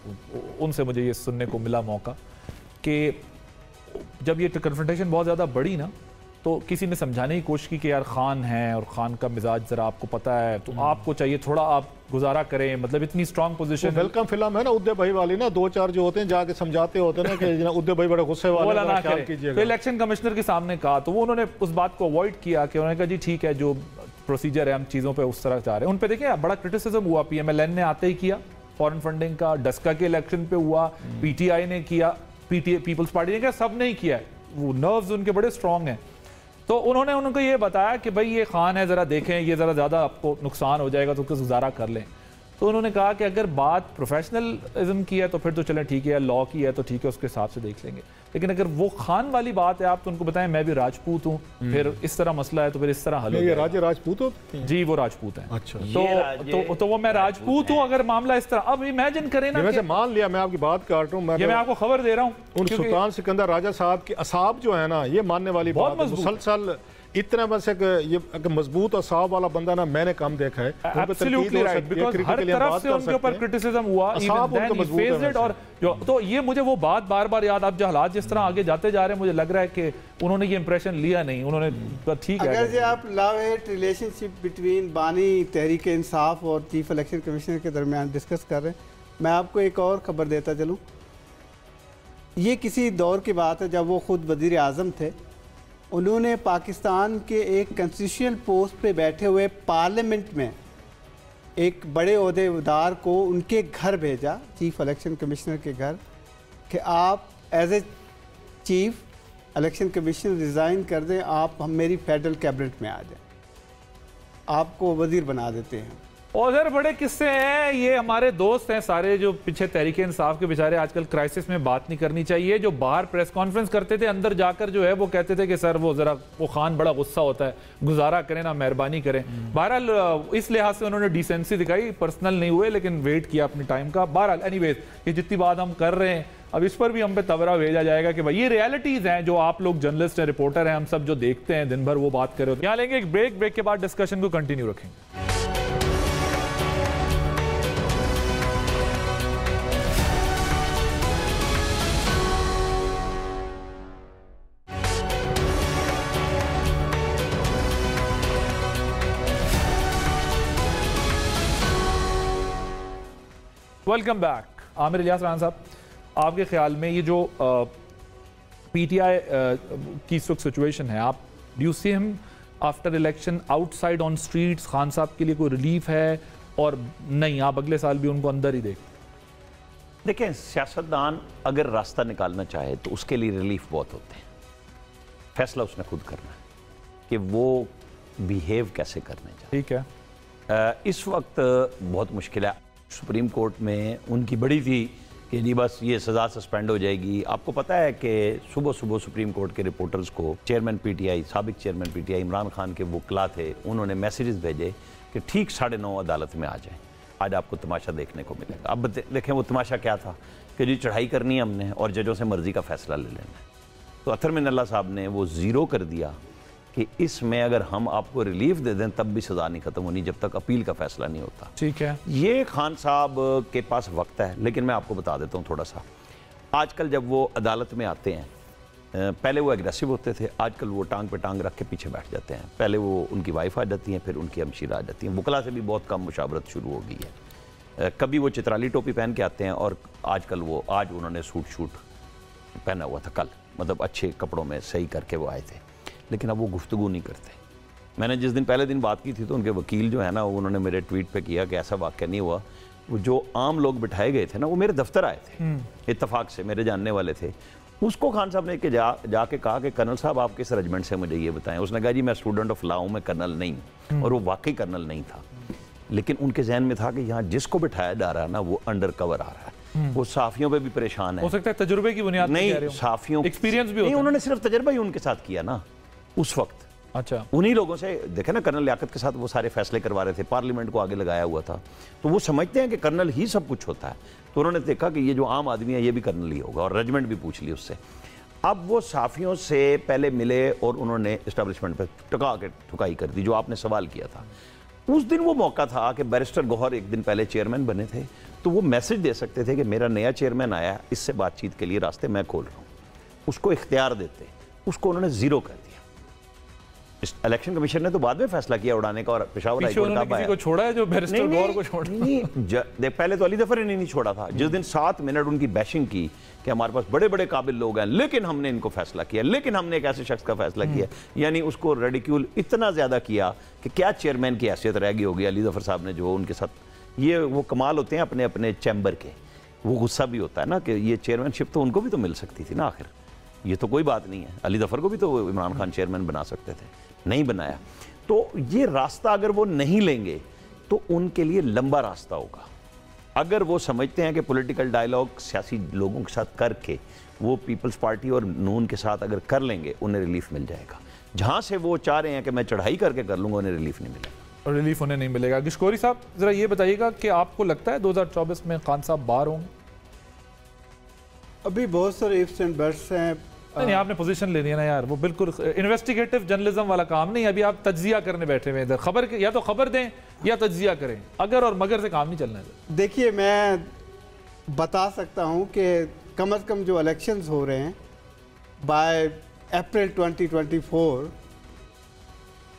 उनसे मुझे ये सुनने को मिला मौका कि जब ये कन्फ्रंटेशन बहुत ज़्यादा बढ़ी ना, तो किसी ने समझाने की कोशिश की कि यार खान है और खान का मिजाज ज़रा आपको पता है, तो आपको चाहिए थोड़ा आप गुजारा करें, मतलब इतनी स्ट्रांग पोजीशन। वेलकम फिल्म है ना उद्दे भाई वाली ना, 2-4 जो होते हैं जाके समझाते होते हैं ना कि उद्दे भाई बड़े गुस्से वाले ना कीजिएगा। तो इलेक्शन कमिश्नर के सामने कहा तो वो उन्होंने उस बात को अवॉइड किया कि उन्होंने कहा जी ठीक है, जो प्रोसीजर है हम चीज़ों पर उस तरह जा रहे हैं। उन पर देखिए बड़ा क्रिटिसिज्म हुआ, PMLN ने आते ही किया फॉरेन फंडिंग का, डस्का के इलेक्शन पे हुआ, PTI ने किया, पीपल्स पार्टी ने किया, सब ने ही किया है। वो नर्व्स उनके बड़े स्ट्रॉन्ग हैं। तो उन्होंने उनको ये बताया कि भाई ये खान है, ज़रा देखें ये ज़रा ज़्यादा आपको नुकसान हो जाएगा तो उसका गुजारा कर लें। तो उन्होंने कहा कि अगर बात प्रोफेशनलिज्म की है तो फिर तो चलें ठीक है, लॉ की है तो ठीक है, उसके हिसाब से देख लेंगे। लेकिन अगर वो खान वाली बात है, आप तो उनको बताएं मैं भी राजपूत हूँ, फिर इस तरह मसला है तो फिर इस तरह हल हो जाएगा। ये राजपूत होते हैं? जी वो राजपूत हैं। अच्छा, तो वो मैं राजपूत हूँ, अगर मामला इस तरह, अब इमेजिन करें ना, वैसे मान लिया मैं आपकी बात काट रहा हूँ, मैं आपको खबर दे रहा हूँ, उन सुल्तान सिकंदर राजा साहब के असाब जो है ना, ये मानने वाली बात है। मुसलसल इतना बस ये मजबूत और साहब वाला बंदा ना मैंने कम देखा है। Absolutely right, because हर तरफ से उनके ऊपर क्रिटिसिज्म हुआ, even then he faced it, और तो ये मुझे वो बात बार बार याद, अब जो हालात जिस तरह आगे जाते जा रहे हैं, मुझे लग रहा है कि उन्होंने ये इंप्रेशन लिया नहीं, उन्होंने ठीक है। अगर जो आप लव हेट रिलेशनशिप बिटवीन बानी तहरीक इंसाफ और चीफ इलेक्शन कमिश्नर के दरमियान डिस्कस कर रहे हैं, मैं आपको एक और खबर देता चलूँ। ये किसी दौर की बात है जब वो खुद वज़ीर आज़म थे, उन्होंने पाकिस्तान के एक कंस्टिट्यूशनल पोस्ट पे बैठे हुए पार्लियामेंट में एक बड़े ओहदेदार को उनके घर भेजा, चीफ इलेक्शन कमिश्नर के घर, कि आप as a chief election commissioner resign कर दें, आप हम मेरी फेडरल कैबिनेट में आ जाएं, आपको वज़ीर बना देते हैं। और उधर बड़े किस्से हैं, ये हमारे दोस्त हैं सारे जो पीछे तहरीक इंसाफ के बेचारे आजकल क्राइसिस में बात नहीं करनी चाहिए, जो बाहर प्रेस कॉन्फ्रेंस करते थे, अंदर जाकर जो है वो कहते थे कि सर वो जरा वो खान बड़ा गुस्सा होता है, गुजारा करें ना, मेहरबानी करें। बहरहाल इस लिहाज से उन्होंने डिसेंसी दिखाई, पर्सनल नहीं हुए लेकिन वेट किया अपने टाइम का। बहरहाल एनीवेज ये जितनी बात हम कर रहे हैं, अब इस पर भी हम पे तवरा भेजा जाएगा कि भाई ये रियलिटीज हैं जो आप लोग जर्नलिस्ट हैं, रिपोर्टर हैं, हम सब जो देखते हैं दिन भर वो बात कर रहे हो। यहाँ लेंगे एक ब्रेक के बाद डिस्कशन को कंटिन्यू रखेंगे। Welcome back. आमिर इलियास राना साहब, आपके ख्याल में ये जो PTI की सिचुएशन है, आप do you see him after election outside on streets, Khan साहब के लिए कोई रिलीफ है और नहीं आप अगले साल भी उनको अंदर ही देखें, सियासतदान अगर रास्ता निकालना चाहे तो उसके लिए रिलीफ बहुत होते हैं, फैसला उसने खुद करना है कि वो बिहेव कैसे करने चाहिए। ठीक है, इस वक्त बहुत मुश्किल है। सुप्रीम कोर्ट में उनकी बड़ी थी कि जी बस ये सज़ा सस्पेंड हो जाएगी। आपको पता है कि सुबह सुबह सुप्रीम कोर्ट के रिपोर्टर्स को चेयरमैन PTI, साबिक चेयरमैन PTI इमरान खान के वकला थे, उन्होंने मैसेजेस भेजे कि ठीक 9:30 अदालत में आ जाएं, आज आपको तमाशा देखने को मिलेगा। अब देखें वो तमाशा क्या था कि जी चढ़ाई करनी है हमने और जजों से मर्जी का फैसला ले लेना है। तो अतर मिनल्ला साहब ने वो ज़ीरो कर दिया कि इसमें अगर हम आपको रिलीफ दे दें तब भी सज़ा नहीं ख़त्म होनी जब तक अपील का फैसला नहीं होता। ठीक है, ये खान साहब के पास वक्त है, लेकिन मैं आपको बता देता हूँ थोड़ा सा। आजकल जब वो अदालत में आते हैं, पहले वो एग्रेसिव होते थे, आजकल वो टांग पे टांग रख के पीछे बैठ जाते हैं। पहले वो उनकी वाइफ आ जाती हैं, फिर उनकी हमशीरा आ जाती हैं, वकला से भी बहुत कम मुशावरत शुरू हो गई है। कभी वो चित्राली टोपी पहन के आते हैं और आजकल आज उन्होंने सूट शूट पहना हुआ था कल, मतलब अच्छे कपड़ों में सही करके वो आए थे, लेकिन अब वो गुफ्तगू नहीं करते। मैंने जिस दिन पहले दिन बात की थी तो उनके वकील जो है ना, उन्होंने मेरे ट्वीट पे किया कि ऐसा वाक़या नहीं हुआ। वो जो आम लोग बिठाए गए थे ना, वो मेरे दफ्तर आए थे इत्तफाक से, मेरे जानने वाले थे। उसको खान साहब ने जाके कहा कि कर्नल साहब आप किस रेजिमेंट से, मुझे ये बताएं। उसने कहा जी मैं स्टूडेंट ऑफ लॉ हूँ, मैं कर्नल नहीं हूँ। और वो वाकई कर्नल नहीं था, लेकिन उनके जहन में था कि यहाँ जिसको बिठाया जा रहा है ना वो अंडर कवर आ रहा है। वो साफियों पे भी परेशान है। हो सकता है तजुर्बे की बुनियाद नहीं, साफियों एक्सपीरियंस भी नहीं, उन्होंने सिर्फ तजर्बा ही उनके साथ किया ना उस वक्त। अच्छा, उन्हीं लोगों से देखे ना, कर्नल लियाकत के साथ वो सारे फैसले करवा रहे थे, पार्लियामेंट को आगे लगाया हुआ था। तो वो समझते हैं कि कर्नल ही सब कुछ होता है। तो उन्होंने देखा कि ये जो आम आदमी है ये भी कर्नल ही होगा, और रेजिमेंट भी पूछ ली उससे। अब वो साफियों से पहले मिले और उन्होंने इस्टेब्लिशमेंट पे टका के ठुकाई कर दी, जो आपने सवाल किया था। उस दिन वो मौका था कि बैरिस्टर गौहर एक दिन पहले चेयरमैन बने थे, तो वो मैसेज दे सकते थे कि मेरा नया चेयरमैन आया, इससे बातचीत के लिए रास्ते मैं खोल रहा हूँ, उसको इख्तियार देते। उसको उन्होंने जीरो कर दिया। इलेक्शन कमीशन ने तो बाद में फैसला किया उड़ाने का, और पेशावर हाई कोर्ट का किसी को छोड़ा है जो बैरिस्टर गौहर को छोड़ा? नहीं, पहले तो अली जफर ने नहीं छोड़ा था। जिस दिन 7 मिनट उनकी बैशिंग की कि हमारे पास बड़े बड़े काबिल लोग हैं, लेकिन हमने इनको फैसला किया, लेकिन हमने एक ऐसे शख्स का फैसला किया, यानी उसको रेडिक्यूल इतना ज्यादा किया कि क्या चेयरमैन की हैसियत रह गई होगी अली जफर साहब ने जो उनके साथ। ये वो कमाल होते हैं अपने अपने चैम्बर के। वो गुस्सा भी होता है ना कि ये चेयरमैनशिप तो उनको भी तो मिल सकती थी ना, आखिर ये तो कोई बात नहीं है। अली जफर को भी तो इमरान खान चेयरमैन बना सकते थे, नहीं बनाया। तो ये रास्ता अगर वो नहीं लेंगे तो उनके लिए लंबा रास्ता होगा। अगर वो समझते हैं कि पॉलिटिकल डायलॉग सियासी लोगों के साथ करके वो पीपल्स पार्टी और नून के साथ अगर कर लेंगे, उन्हें रिलीफ मिल जाएगा। जहां से वो चाह रहे हैं कि मैं चढ़ाई करके कर लूंगा, उन्हें रिलीफ नहीं मिलेगा। और रिलीफ उन्हें नहीं मिलेगा। गिशकोरी साहब, जरा ये बताइएगा कि आपको लगता है 2024 में खान साहब बाहर होंगे? अभी बहुत सारे इफ्स एंड बट्स हैं। नहीं, आपने पोजीशन लेनी है ना यार, वो बिल्कुल इन्वेस्टिगेटिव जर्नलिज्म वाला काम नहीं। अभी आप तज्जिया करने बैठे हुए हैं, खबर या तो खबर दें या तज्जिया करें, अगर और मगर से काम नहीं चलना है। देखिए, मैं बता सकता हूं कि कम से कम जो इलेक्शंस हो रहे हैं बाय अप्रैल 2024,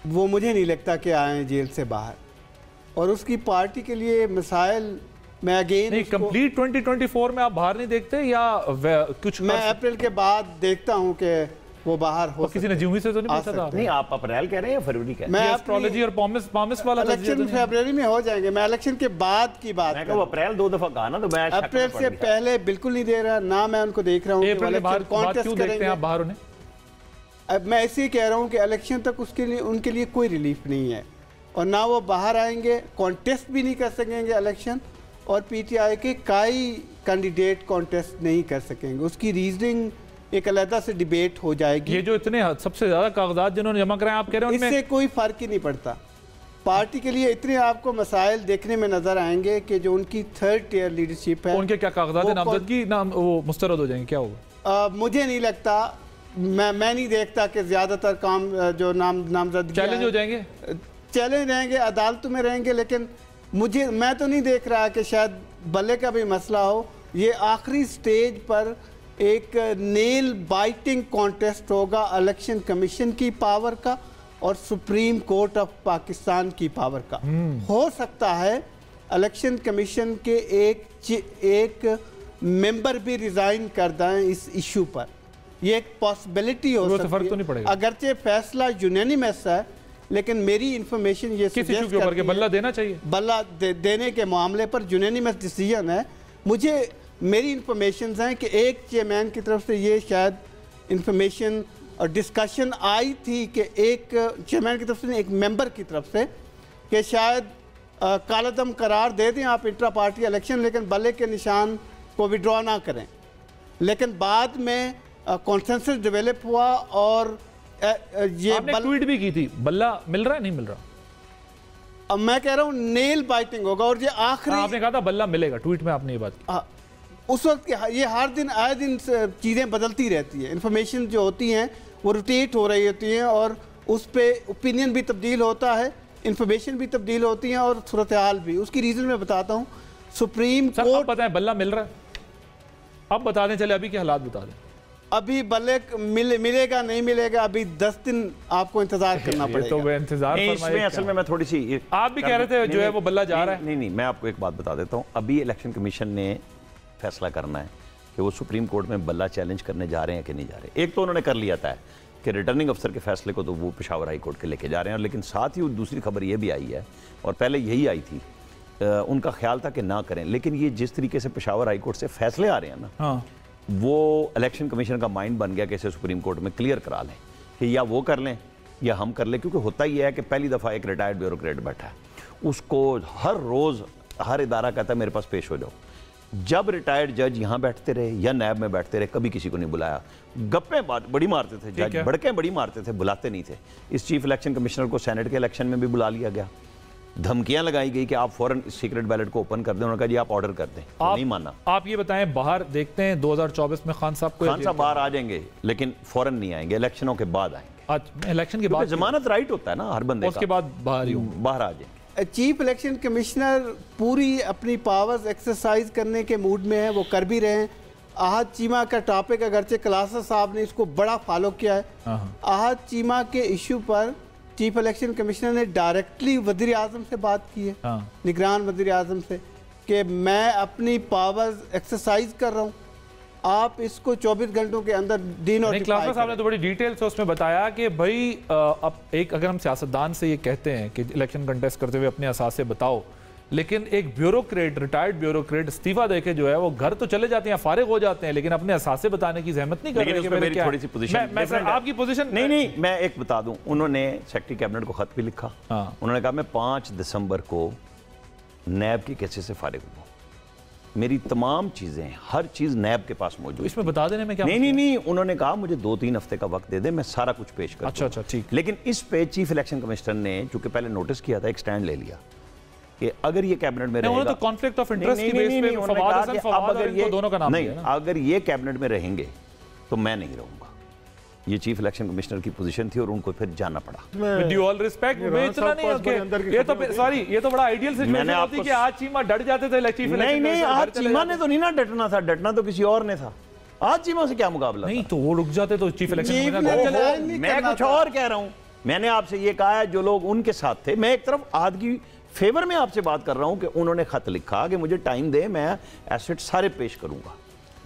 वो मुझे नहीं लगता कि आए जेल से बाहर, और उसकी पार्टी के लिए मिसाइल मैं अगेन नहीं, कंप्लीट 2024 में आप बाहर नहीं देखते या कुछ? मैं अप्रैल के बाद देखता हूं कि वो बाहर हो। किसी ने जूही से तो नहीं पूछा था? नहीं, आप अप्रैल कह रहे हैं या फरवरी कह रहे हैं? मैं एस्ट्रोलॉजी और पॉमिस वाला इलेक्शन फरवरी में हो जाएंगे। मैं इलेक्शन के बाद की बात कर रहा हूं। अप्रैल 2 दफा कहा ना, तो मैं अप्रैल से पहले बिल्कुल नहीं दे रहा ना, मैं उनको देख रहा हूं अप्रैल के बाद क्यों देखते हैं आप बाहर उन्हें? अब मैं ऐसे ही कह रहा हूं कि इलेक्शन तक उसके लिए उनके लिए कोई रिलीफ नहीं है, और ना वो बाहर आएंगे, कॉन्टेस्ट भी नहीं कर सकेंगे इलेक्शन, और पीटीआई के कई कैंडिडेट कॉन्टेस्ट नहीं कर सकेंगे। उसकी रीजनिंग एक अलग से डिबेट हो जाएगी। ये जो इतने सबसे ज्यादा कागजात जिन्होंने जमा कराए, आप कह रहे हैं इससे कोई फर्क ही नहीं पड़ता। पार्टी के लिए इतने आपको मसाइल देखने में नजर आएंगे कि जो उनकी 3rd टियर लीडरशिप है, उनके क्या कागजात नामजदगी वो मुस्तरद हो जाएंगे, क्या होगा? मुझे नहीं लगता, मैं नहीं देखता कि ज्यादातर काम जो नामजदगी चैलेंज हो जाएंगे, चैलेंज रहेंगे, अदालतों में रहेंगे। लेकिन मैं तो नहीं देख रहा कि शायद बल्ले का भी मसला हो। ये आखिरी स्टेज पर एक नेल बाइटिंग कॉन्टेस्ट होगा इलेक्शन कमीशन की पावर का और सुप्रीम कोर्ट ऑफ पाकिस्तान की पावर का। हो सकता है इलेक्शन कमीशन के एक मेंबर भी रिजाइन कर दें इस इशू पर। ये एक पॉसिबिलिटी हो सकती है। फर्क तो नहीं पड़ेगा, अगरचे फैसला यूनानिमस है, लेकिन मेरी इंफॉर्मेशन ये सजेस्ट करती है बल्ला देना चाहिए। बल्ला देने के मामले पर यूनानिमस डिसीजन है। मुझे मेरी इंफॉर्मेशन हैं कि एक चेयरमैन की तरफ से ये शायद इंफॉर्मेशन और डिस्कशन आई थी कि एक चेयरमैन की तरफ से, एक मेंबर की तरफ से, कि शायद कालादम करार दे दें आप इंट्रा पार्टी इलेक्शन, लेकिन बल्ले के निशान को विड्रॉ ना करें। लेकिन बाद में कॉन्सेंसस डेवलप हुआ और ये आपने ट्वीट भी की थी, बल्ला मिल रहा है नहीं मिल रहा? अब मैं कह रहा हूँ नेल बाइटिंग होगा, और ये आखिरी आपने कहा था बल्ला मिलेगा, ट्वीट में आपने ये बात की। उस वक्त ये हर दिन आए दिन चीज़ें बदलती रहती है, इंफॉर्मेशन जो होती हैं वो रोटेट हो रही होती हैं, और उस पर ओपिनियन भी तब्दील होता है, इंफॉर्मेशन भी तब्दील होती हैं, और सूरत हाल भी। उसकी रीज़न मैं बताता हूँ। सुप्रीम कोर्ट पता है बल्ला मिल रहा है, अब बता दें, चले अभी के हालात बता दें। अभी बल्ले मिलेगा नहीं मिलेगा, अभी 10 दिन आपको इंतजार करना पड़ेगा। तो इंतजार इसमें असल में मैं थोड़ी सी, आप भी कह रहे थे जो है वो बल्ला जा रहा है। नहीं, मैं आपको एक बात बता देता हूँ। अभी इलेक्शन कमीशन ने फैसला करना है कि वो सुप्रीम कोर्ट में बल्ला चैलेंज करने जा रहे हैं कि नहीं जा रहे। एक तो उन्होंने कर लिया था कि रिटर्निंग अफसर के फैसले को तो वो पेशावर हाई कोर्ट के लेके जा रहे हैं, लेकिन साथ ही दूसरी खबर ये भी आई है, और पहले यही आई थी, उनका ख्याल था कि ना करें, लेकिन ये जिस तरीके से पेशावर हाई कोर्ट से फैसले आ रहे हैं ना, वो इलेक्शन कमीशन का माइंड बन गया कि इसे सुप्रीम कोर्ट में क्लियर करा लें कि या वो कर लें या हम कर लें। क्योंकि होता ही है कि पहली दफ़ा एक रिटायर्ड ब्यूरोक्रेट बैठा है, उसको हर रोज़ हर इदारा कहता है मेरे पास पेश हो जाओ, जब रिटायर्ड जज यहाँ बैठते रहे या नैब में बैठते रहे, कभी किसी को नहीं बुलाया। गप्पे बड़ी मारते थे जज, बड़के बड़ी मारते थे, बुलाते नहीं थे। इस चीफ इलेक्शन कमिश्नर को सेनेट के इलेक्शन में भी बुला लिया गया, धमकियां लगाई गई कि आप फौरन सीक्रेट बैलेट को ओपन कर दें। उन्होंने कहा जी आप ऑर्डर कर दें, तो नहीं माना। आप ये बताएं, बाहर देखते हैं 2024 में खान साहब को, खान साहब बाहर आ जाएंगे लेकिन फौरन नहीं आएंगे, इलेक्शनों के बाद आएंगे। आज इलेक्शन के बाद जमानत राइट होता है ना हर बंदे का, उसके बाद बाहर आ जाएंगे। चीफ इलेक्शन कमिश्नर पूरी अपनी पावर्स एक्सरसाइज करने के मूड में है, वो कर भी रहे हैं। आहद चीमा का टॉपिक अगरचे क्लासा साहब ने इसको बड़ा फॉलो किया है। आहद चीमा के इशू पर चीफ इलेक्शन कमिश्नर ने डायरेक्टली वज़ीर आज़म से बात की है, निगरान वज़ीर आज़म से, कि मैं अपनी पावर्स एक्सरसाइज कर रहा हूँ, आप इसको 24 घंटों के अंदर क्लासा साहब ने तो बड़ी डिटेल से उसमें बताया कि भाई अब एक अगर हम सियासतदान से ये कहते हैं कि इलेक्शन कंटेस्ट करते हुए अपने असासे बताओ, लेकिन एक ब्यूरोक्रेट, रिटायर्ड ब्यूरोक्रेट इस्तीफा देके जो है वो घर तो चले जाते हैं, फारिग हो जाते हैं, लेकिन अपने असासे बताने की जहमत नहीं कर रहे। मेरी थोड़ी सी पोजीशन, मैं सर आपकी पोजीशन नहीं, मैं एक बता दूं, उन्होंने सेक्रेटरी कैबिनेट को खत भी लिखा। उन्होंने कहा मैं 5 दिसंबर को नैब के केसेस से फारिग हुआ, मेरी तमाम चीजें, हर चीज नैब के पास मौजूद। तो इसमें बता देने में क्या? नहीं, उन्होंने कहा मुझे 2-3 हफ्ते का वक्त दे दे, मैं सारा कुछ पेश कर। अच्छा ठीक। लेकिन इस पे चीफ इलेक्शन कमिश्नर ने चूंकि पहले नोटिस किया था, एक स्टैंड ले लिया कि अगर ये कैबिनेट में रहेगा, तो कॉन्फ्लिक्ट ऑफ इंटरेस्ट की बेस पे फवाद हसन, फवाद और इनको दोनों का नाम नहीं, अगर ये कैबिनेट में रहेंगे तो मैं नहीं रहूंगा। ये चीफ इलेक्शन कमिश्नर की पोजीशन थी और उनको फिर जाना पड़ा। विद ड्यू ऑल रिस्पेक्ट, इतना नहीं है ये तो सॉरी, ये तो बड़ा आइडियल सिचुएशन होती कि आज चीमा डट जाते थे चीफ इलेक्शन। नहीं, आज चीमा ने तो नहीं ना डटना था, डटना तो किसी और ने था। आज चीमा से क्या मुकाबला? नहीं तो वो रुक जाते तो चीफ इलेक्शन। मैं कुछ और कह रहा हूं, मैंने आपसे ये कहा है जो लोग उनके साथ थे। मैं एक तरफ आज की फेवर में आपसे बात कर रहा हूं कि उन्होंने खत लिखा कि मुझे टाइम दे, मैं एसेट सारे पेश करूंगा,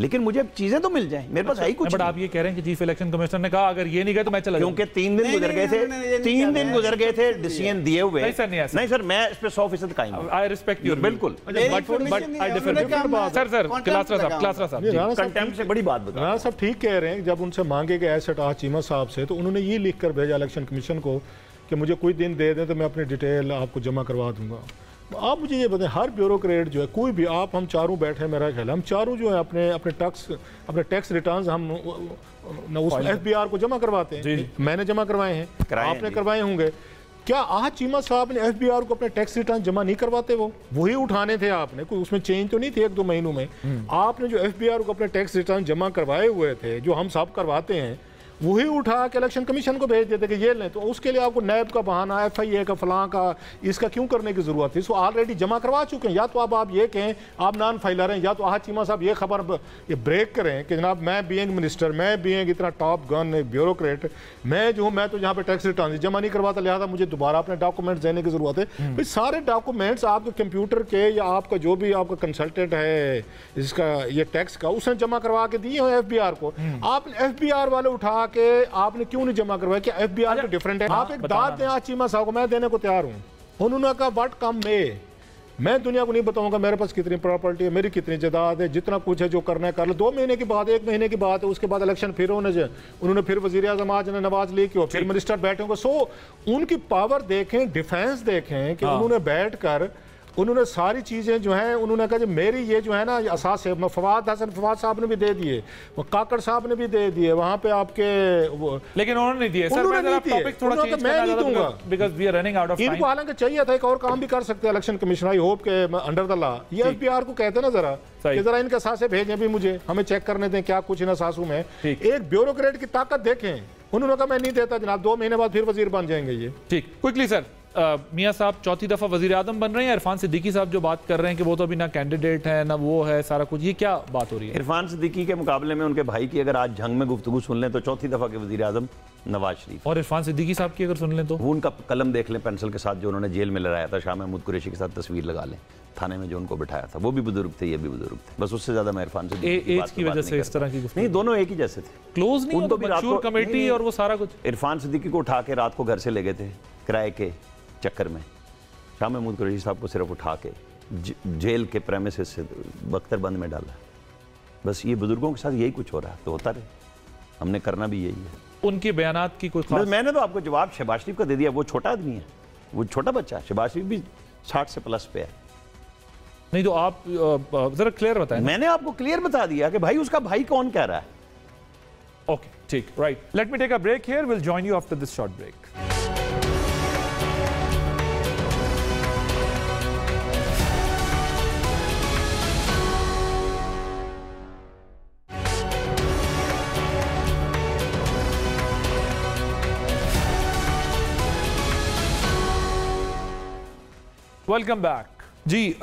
लेकिन मुझे चीजें तो मिल जाएं, मेरे पास आई कुछ। बट आप ये कह रहे हैं कि चीफ इलेक्शन कमिश्नर ने कहा अगर ये नहीं गए तो मैं चला जाऊंगा, क्योंकि 3 दिन गुजर गए थे, 3 दिन गुजर गए थे डिसीजन दिए हुए। नहीं सर, मैं इस पे 100% कायम हूं। आई रिस्पेक्ट यू, बिल्कुल। But I differ. Sir Klasra साहब कंटेम्प्ट से बड़ी बात बता। राणा साहब ठीक कह रहे हैं, जब उनसे मांगे गए एसेट आज चीमा साहब से, तो उन्होंने ये लिख कर भेजा इलेक्शन कमीशन को कि मुझे कोई दिन दे दें तो मैं अपनी डिटेल आपको जमा करवा दूंगा। आप मुझे ये बताएं, हर ब्यूरोक्रेट जो है, कोई भी, आप हम चारों बैठे, मेरा ख्याल हम चारों जो है अपने टैक्स रिटर्न्स हम उस FBR को जमा करवाते हैं। मैंने जमा करवाए हैं, आपने करवाए होंगे। क्या आज चीमा साहब ने FBR को अपने टैक्स रिटर्न जमा नहीं करवाते? वो वही उठाने थे आपने, कोई उसमें चेंज तो नहीं थे 1-2 महीनों में। आपने जो FBR को अपने टैक्स रिटर्न जमा करवाए हुए थे, जो हम सब करवाते हैं, वही उठा के इलेक्शन कमीशन को भेज देते कि ये लें। तो उसके लिए आपको नैब का बहाना, FIA का, फलां का, इसका क्यों करने की जरूरत है? इसको ऑलरेडी जमा करवा चुके हैं। या तो अब आप ये कहें आप नॉन फाइलर हैं, या तो आहद चीमा साहब ये खबर ये ब्रेक करें कि जनाब मैं बीइंग मिनिस्टर, मैं बीइंग इतना टॉप गन ब्यूरोक्रेट, मैं जो हूँ, मैं तो यहाँ पे टैक्स रिटर्न जमा नहीं करवाता, लिहाजा मुझे दोबारा अपने डॉक्यूमेंट्स देने की जरूरत है। भाई सारे डॉक्यूमेंट्स आपके कंप्यूटर के या आपका जो भी आपका कंसल्टेंट है इसका ये टैक्स का, उसने जमा करवा के दिए हैं FBR को। आपने FBR वाले उठा के आपने क्यों नहीं जमा करवाया? कि FBR डिफरेंट है। आप एक दाद दें आज चीमा साहब को, मैं देने को तैयार हूं। उन्होंने कहा व्हाट कम में, मैं दुनिया को नहीं बताऊंगा मेरे पास कितनी प्रॉपर्टी है, मेरी कितनी जायदाद है, जितना कुछ है जो करना है कर लो। 2 महीने के बाद, 1 महीने की बात है, उसके बाद इलेक्शन फिर उन्होंने फिर वजीर आजम आज ने नवाज लीग की, फिर मिनिस्टर बैठे होंगे। सो उनकी पावर देखें, डिफेंस देखें कि उन्होंने बैठ कर उन्होंने सारी चीज़ें जो हैं, उन्होंने कहा कि मेरी ये जो है ना असास है। फवाद साहब ने भी दे दिए, वो काकड़ साहब ने भी दे दिए वहाँ पे आपके, लेकिन उन्होंने नहीं दिए। सर मैं टॉपिक थोड़ा चेंज मैं नहीं दूंगा because we are running out of time. इनको हालांकि चाहिए था, एक और काम भी कर सकते हैं इलेक्शन कमीशन, आई होप के अंडर द लॉ ये FBR को कहते ना जरा कि जरा इनके असासे भेजें भी मुझे, हमें चेक करने दें क्या कुछ इन असासों में। एक ब्यूरोक्रेट की ताकत देखें। उन्होंने कहा मैं नहीं देता जनाब, 2 महीने बाद फिर वजीर बन जाएंगे ये। ठीक, क्विकली सर, मियां साहब चौथी दफा वजीर आजम बन रहे हैं। इरफान सिद्दीकी साहब जो बात कर रहे हैं कि वो तो अभी ना कैंडिडेट है ना वो है, सारा कुछ, ये क्या बात हो रही है? इरफान सिद्दीकी के मुकाबले में उनके भाई की अगर आज जंग में गुफ्तगू सुन लें तो चौथी दफा के वजीर आजम नवाज शरीफ। और इरफान सिद्दीकी साहब की अगर सुन लें तो वो उनका कलम देख लें, पेंसिल के साथ, जो उन्होंने जेल में लगाया था, शाह महमूद कुरैशी के साथ तस्वीर लगा लें, थाने में जो उनको बिठाया था। वो भी बुजुर्ग थे, ये भी बुजुर्ग थे, बस उससे ज्यादा मैं इरफान सिद्दीकी एज की वजह से इस तरह की नहीं, दोनों एक ही जैसे थे, क्लोज नहीं, उनको भी मशहूर कमेटी और वो सारा कुछ। इरफान सिद्दीकी को उठा के रात को घर से ले गए थे किराए के चक्कर में, शाह महमूद कुरैशी साहब को सिर्फ उठा के जेल के प्रेमिसेस से बख्तरबंद में डाला। बस ये बुजुर्गों के साथ यही कुछ हो रहा है, तो होता रहे, हमने करना भी यही है। उनके बयानात की कोई खास... मैंने तो आपको जवाब शहबाज शरीफ का दे दिया। वो छोटा आदमी है, वो छोटा बच्चा है, शहबाज शरीफ भी 60 से प्लस पे है। नहीं तो आप जरा क्लियर बताएं। मैंने आपको क्लियर बता दिया कि भाई उसका भाई कौन कह रहा है। ओके ठीक, right. Let me take a break here, will join you after this short break. Welcome back जी।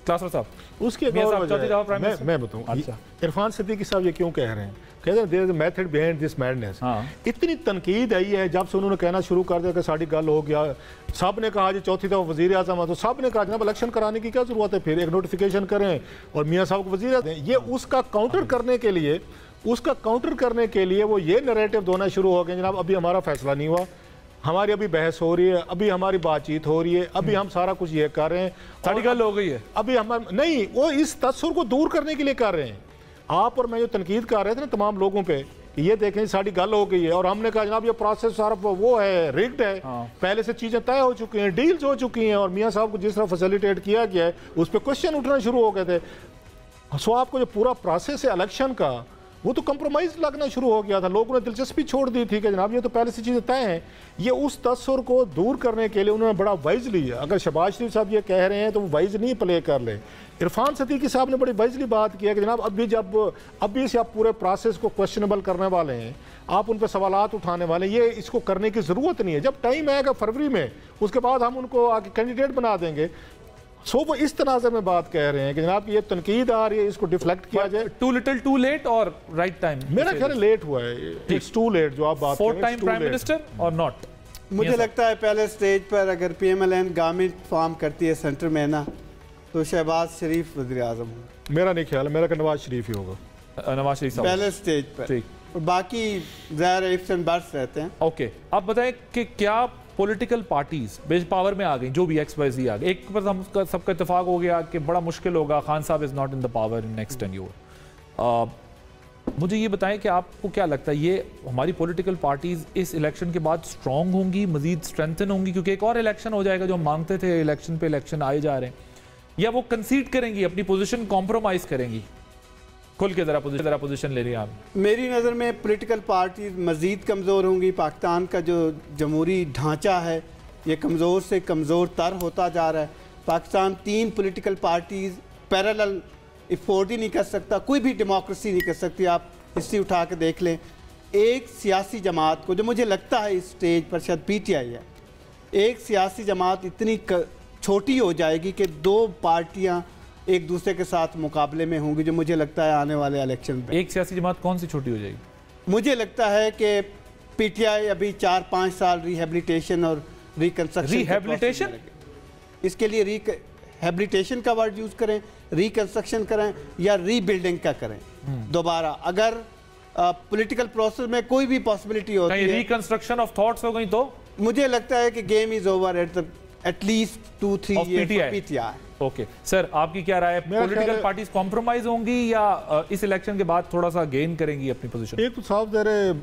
क्लासर साहब, उसके एक और वजह है, मैं बताऊं। अच्छा। इरफान सिद्दीकी साहब ये क्यों कह रहे हैं? कहते हैं there is a method behind this madness. इतनी तनकीद आई है जब से उन्होंने कहना शुरू कर दिया कि साड़ी गल हो गया, सब ने कहा जी चौथी दफा वजीर आजम है, तो सब ने कहा जनाब इलेक्शन कराने की क्या जरूरत है, फिर एक नोटिफिकेशन करें और मियाँ साहब को वजीर आजम। ये उसका काउंटर करने के लिए वो ये नैरेटिव दोना शुरू हो गए, जनाब अभी हमारा फैसला नहीं हुआ, हमारी अभी बहस हो रही है, अभी हमारी बातचीत हो रही है, अभी हम सारा कुछ ये कर रहे हैं, सारी गल हो गई है अभी हम नहीं, वो इस तस्वीर को दूर करने के लिए कर रहे हैं। आप और मैं जो तनकीद कर रहे थे ना तमाम लोगों पे कि ये देखें साड़ी गल हो गई है, और हमने कहा जनाब ये प्रोसेस सारा वो है, रिग्ड है, पहले से चीज़ें तय हो चुकी हैं, डील्स हो चुकी हैं, और मियाँ साहब को जिस तरह फैसिलिटेट किया गया है उस पर क्वेश्चन उठना शुरू हो गए थे। सो आपको जो पूरा प्रोसेस है इलेक्शन का वो तो कंप्रोमाइज़ लगना शुरू हो गया था, लोगों ने दिलचस्पी छोड़ दी थी कि जनाब ये तो पहले से चीज़ें तय हैं। ये उस तस्वीर को दूर करने के लिए उन्होंने बड़ा वाइजली, अगर शहबाज शरीफ साहब ये कह रहे हैं तो वो वाइज नहीं प्ले कर ले। इरफान सिद्दीकी साहब ने बड़ी वाइजली बात किया कि जनाब अभी से आप पूरे प्रोसेस को क्वेश्चनबल करने वाले हैं, आप उन पर सवालात उठाने वाले हैं, ये इसको करने की ज़रूरत नहीं है। जब टाइम आएगा फरवरी में, उसके बाद हम उनको आगे कैंडिडेट बना देंगे। सो वो इस तनाज़े में बात कह रहे हैं कि जनाब ये तनकीद आ रही है, इसको डिफ्लेक्ट किया जाए। टू लिटिल टू लेट और राइट टाइम? मेरा ख्याल लेट हुआ है, इट्स टू लेट जो आप बात कर रहे हैं। 4th टाइम प्राइम मिनिस्टर और नॉट? मुझे लगता है पहले स्टेज पर अगर PMLN गवर्नमेंट फॉर्म करती है सेंटर में ना, तो शहबाज शरीफ वज़ीर आज़म होगा। मेरा नहीं ख्याल, मेरा नवाज शरीफ ही होगा। नवाज शरीफ साहब पहले स्टेज पर, ठीक, और बाकी ज़ाहिर इफ्स एंड बट्स रहते हैं। ओके, आप बताएं कि क्या पॉलिटिकल पार्टीज बेस पावर में आ गई, जो भी XYZ आ गई, एक पर हम सबका इत्तेफाक हो गया कि बड़ा मुश्किल होगा, खान साहब is not in the power in next tenure. मुझे ये बताएं कि आपको क्या लगता है, ये हमारी पॉलिटिकल पार्टीज इस इलेक्शन के बाद स्ट्रॉन्ग होंगी, मजीद स्ट्रेंथन होंगी, क्योंकि एक और इलेक्शन हो जाएगा जो हम मांगते थे, इलेक्शन पे इलेक्शन आए जा रहे हैं, या वो कंसीड करेंगी, अपनी पोजीशन कॉम्प्रोमाइज करेंगी? खुल के जरा पोजीशन ले रही हैं आप। मेरी नज़र में पॉलिटिकल पार्टीज मज़ीद कमज़ोर होंगी। पाकिस्तान का जो जमहूरी ढांचा है ये कमज़ोर से कमज़ोर तर होता जा रहा है। Pakistan 3 political parties parallel afford ही नहीं कर सकता, कोई भी डेमोक्रेसी नहीं कर सकती। आप हिस्ट्री उठा के देख लें, एक सियासी जमात को, जो मुझे लगता है इस स्टेज पर शायद PTI है, एक सियासी जमात इतनी छोटी हो जाएगी कि 2 पार्टियां एक दूसरे के साथ मुकाबले में होंगी, जो मुझे लगता है आने वाले इलेक्शन में। एक सियासी जमात कौन सी छोटी हो जाएगी? मुझे लगता है कि PTI अभी 4-5 साल रिहेबिलिटेशन और रिकंस्ट्रक्शन, इसके लिए रिहेबिलिटेशन का वर्ड यूज़ करें, रिकंस्ट्रक्शन करें या रीबिल्डिंग का करें दोबारा। अगर पॉलिटिकल प्रोसेस में कोई भी पॉसिबिलिटी होती है, रिकंस्ट्रक्शन ऑफ थॉट्स हो गई, तो मुझे लगता है कि game is over at least 2-3 years PTI। Okay sir, आपकी क्या राय है? पॉलिटिकल पार्टीज कॉम्प्रोमाइज होंगी या इस इलेक्शन के बाद थोड़ा सा गेन करेंगी अपनी पोजीशन? एक तो साफ ज़रा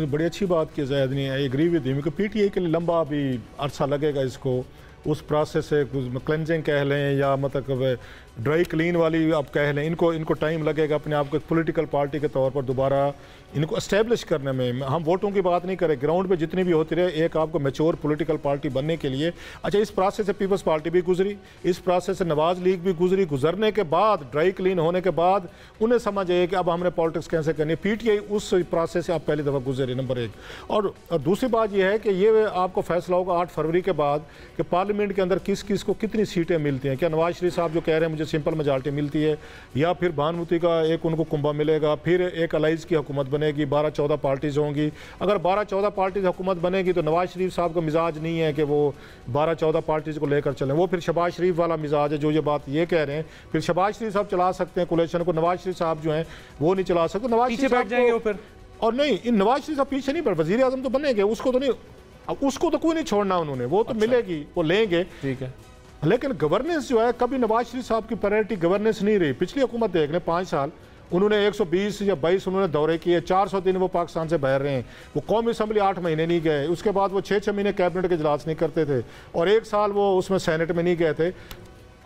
बड़ी अच्छी बात की ज़ायद नहीं, आई एग्री विद हिम कि PTI के लिए लंबा अभी अरसा लगेगा इसको उस प्रोसेस से क्लेंजिंग कह लें या मतलब ड्राई क्लीन वाली आप कह लें, इनको टाइम लगेगा अपने आप को पॉलिटिकल पार्टी के तौर पर दोबारा इनको एस्टेब्लिश करने में। हम वोटों की बात नहीं करें, ग्राउंड पे जितनी भी होती रहे, एक आपको मैच्योर पॉलिटिकल पार्टी बनने के लिए। अच्छा, इस प्रोसेस से पीपल्स पार्टी भी गुजरी, इस प्रोसेस से नवाज लीग भी गुजरी, गुजरने के बाद ड्राई क्लीन होने के बाद उन्हें समझ आए कि अब हमने पॉलिटिक्स कैसे करनी है। PTI उस प्रोसेस से आप पहली दफ़ा गुजरे, नंबर 1। और दूसरी बात यह है कि ये आपको फैसला होगा 8 फरवरी के बाद कि पार्लियामेंट के अंदर किस किस को कितनी सीटें मिलती हैं। क्या नवाज शरीफ साहब जो कह रहे हैं मुझे सिंपल मेजॉरिटी मिलती है, या फिर भानुमती का एक उनको कुंभा मिलेगा, फिर एक अलाइज की हुकूमत बनेगी, 12-14 पार्टीज होंगी। अगर 12-14 पार्टीज हुकूमत बनेगी तो नवाज शरीफ साहब का मिजाज नहीं है कि वो 12-14 पार्टीज को लेकर चलें, वो फिर शहबाज शरीफ वाला मिजाज है जो ये बात ये कह रहे हैं। फिर शहबाज शरीफ साहब चला सकते हैं कोलेशन को, नवाज शरीफ साहब जो हैं वो नहीं चला सकते। नवाज शरीफ बैठ जाएंगे वो फिर, और नहीं, इन नवाज शरीफ साहब पीछे नहीं, पर वजीर आजम तो बनेंगे, उसको तो नहीं, उसको तो कोई नहीं छोड़ना उन्होंने, वो तो मिलेगी, वो लेंगे, ठीक है। लेकिन गवर्नेंस जो है, कभी नवाज शरीफ साहब की प्रायोरिटी गवर्नेंस नहीं रही। पिछली हुकूमत देख लें, 5 साल उन्होंने 120 या 22 उन्होंने दौरे किए, 400 दिन वो पाकिस्तान से बाहर रहे हैं, वो कौमी असम्बली 8 महीने नहीं गए, उसके बाद वो 6-6 महीने कैबिनेट के इजलास नहीं करते थे, और 1 साल वो उसमें सेनेट में नहीं गए थे।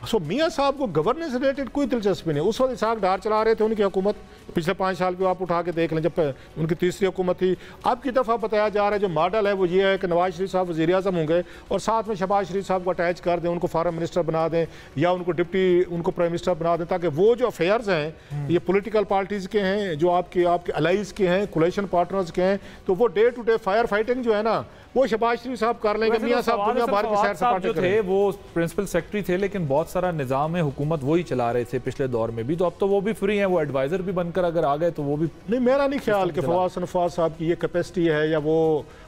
सो मियाँ साहब को गवर्नेंस रिलेटेड कोई दिलचस्पी नहीं। उस वक्त इसहाक डार चला रहे थे उनकी हुकूमत, पिछले 5 साल की आप उठा के देख लें, जब उनकी तीसरी हुकूमत थी। अब की दफ़ा बताया जा रहा है जो मॉडल है वो ये है कि नवाज शरीफ साहब वज़ीर आज़म होंगे और साथ में शहबाज शरीफ साहब को अटैच कर दें, उनको फॉरेन मिनिस्टर बना दें या उनको प्राइम मिनिस्टर बना दें, ताकि वो जो अफेयर्स हैं ये पॉलिटिकल पार्टीज़ के हैं, जो आपके अलाइज के हैं, कोलिशन पार्टनर्स के हैं, तो वो day to day fire fighting जो है ना वो शहबाज शरीफ साहब कर लेंगे। मियाँ साहब दुनिया भर के सैर सपाटे जो थे वो प्रिंसिपल सेक्रेटरी थे, लेकिन बहुत सारा निजाम हुकूमत वही चला रहे थे पिछले दौर में भी, तो अब तो वो भी फ्री हैं, वो एडवाइजर भी बनकर अगर आ गए तो वो भी नहीं। मेरा नहीं ख्याल कि फवाद साहब की ये कैपेसिटी है या वो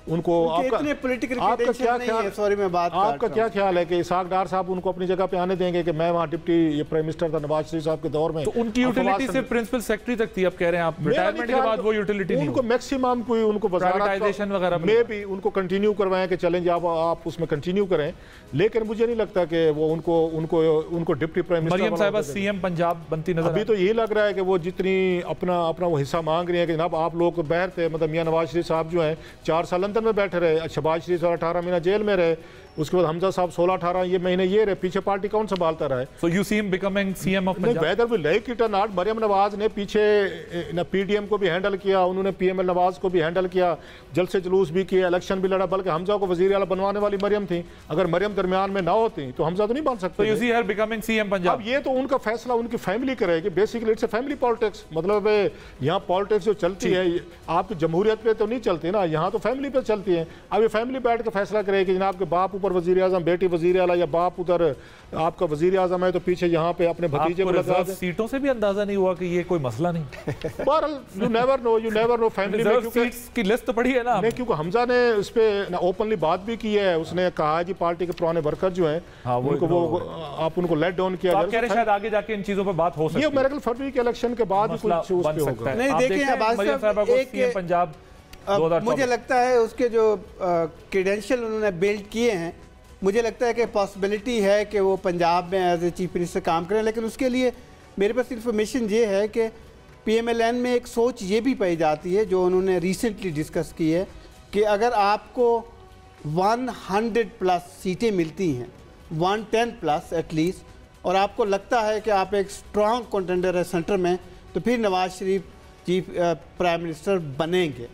उनको आपका क्या ख्याल, सॉरी मैं बात आपका क्या ख्याल है कि इसहाक डार साहब उनको अपनी जगह पे आने देंगे कि मैं वहाँ डिप्टी ये प्राइम मिनिस्टर था नवाज शरीफ साहब के दौर में, तो उनकी यूटिलिटी सिर्फ प्रिंसिपल सेक्रेटरी तक थी, अब कह रहे हैं आप रिटायरमेंट के बाद वो यूटिलिटी नहीं, उनको मैक्सिमम कोई उनको प्राइवेटाइजेशन वगैरह में भी उनको कंटिन्यू करवाएं कि चलेंगे आप उसमें कंटिन्यू करें, लेकिन मुझे नहीं लगता कि वो उनको डिप्टी प्राइम मिनिस्टर मरियम साहिबा सीएम पंजाब बनती नजर अभी तो यही लग रहा है कि वो जितनी अपना वो हिस्सा मांग रही है कि जनाब आप लोग बाहर थे, मतलब मियां नवाज शरीफ साहब जो हैं 4 साल लंदन में बैठे रहे, शहबाज शरीफ 18 महीना जेल में रहे, उसके बाद हमजा साहब 16-18 ये महीने ये रहे, पीछे पार्टी कौन संभालता रहा है? So you see him becoming CM of Punjab? Whether will like it और नॉट, मरियम नवाज ने पीछे पीडीएम को भी हैंडल किया, उन्होंने पीएमएल नवाज को भी हैंडल किया, जलसे जुलूस भी किया, इलेक्शन भी लड़ा, बल्कि हमजा को वजीर आला बनवाने वाली मरियम थी। अगर मरियम दरमियान में ना होती तो हमजा तो नहीं बन सकते। So you see her becoming CM Punjab? अब ये तो उनका फैसला उनकी फैमिली करेगी, बेसिकली इट्स फैमिली पॉलिटिक्स, मतलब यहाँ पॉलिटिक्स जो चलती है आपकी जमहूरियत पे तो नहीं चलती ना, यहाँ तो फैमिली पे चलती है। अब ये फैमिली बैठ के फैसला करेगी जनाब के बाप ऊपर वजीर आजम, बेटी वजीर आला, या बाप उधर आपका वजीर आजम है तो पीछे यहाँ पे अपने भतीजे को लगा दे। सीटों से भी अंदाजा नहीं हुआ कि ये कोई मसला नहीं। यू नेवर नो फैमिली में सीट्स की लिस्ट तो पड़ी है ना, नहीं, क्योंकि हमजा ने इस पे ओपनली बात भी की है, उसने कहा जी पार्टी के पुराने वर्कर जो हैं उनको वो आप उनको लेट डाउन किया, आप कह रहे शायद आगे जाके इन चीजों पे बात हो सकती है। ये मेरे ख्याल फरवरी के इलेक्शन के बाद कुछ बन सकता है। नहीं देखिए पंजाब मुझे लगता है उसके जो क्रेडेंशियल उन्होंने बिल्ड किए हैं, मुझे लगता है कि पॉसिबिलिटी है कि वो पंजाब में एज ए चीफ मिनिस्टर काम करें, लेकिन उसके लिए मेरे पास इंफॉर्मेशन ये है कि पीएमएलएन में एक सोच ये भी पाई जाती है जो उन्होंने रिसेंटली डिस्कस की है कि अगर आपको 100+ सीटें मिलती हैं, 110+ एटलीस्ट, और आपको लगता है कि आप एक स्ट्रॉन्ग कंटेंडर है सेंटर में, तो फिर Nawaz Sharif chief prime minister बनेंगे।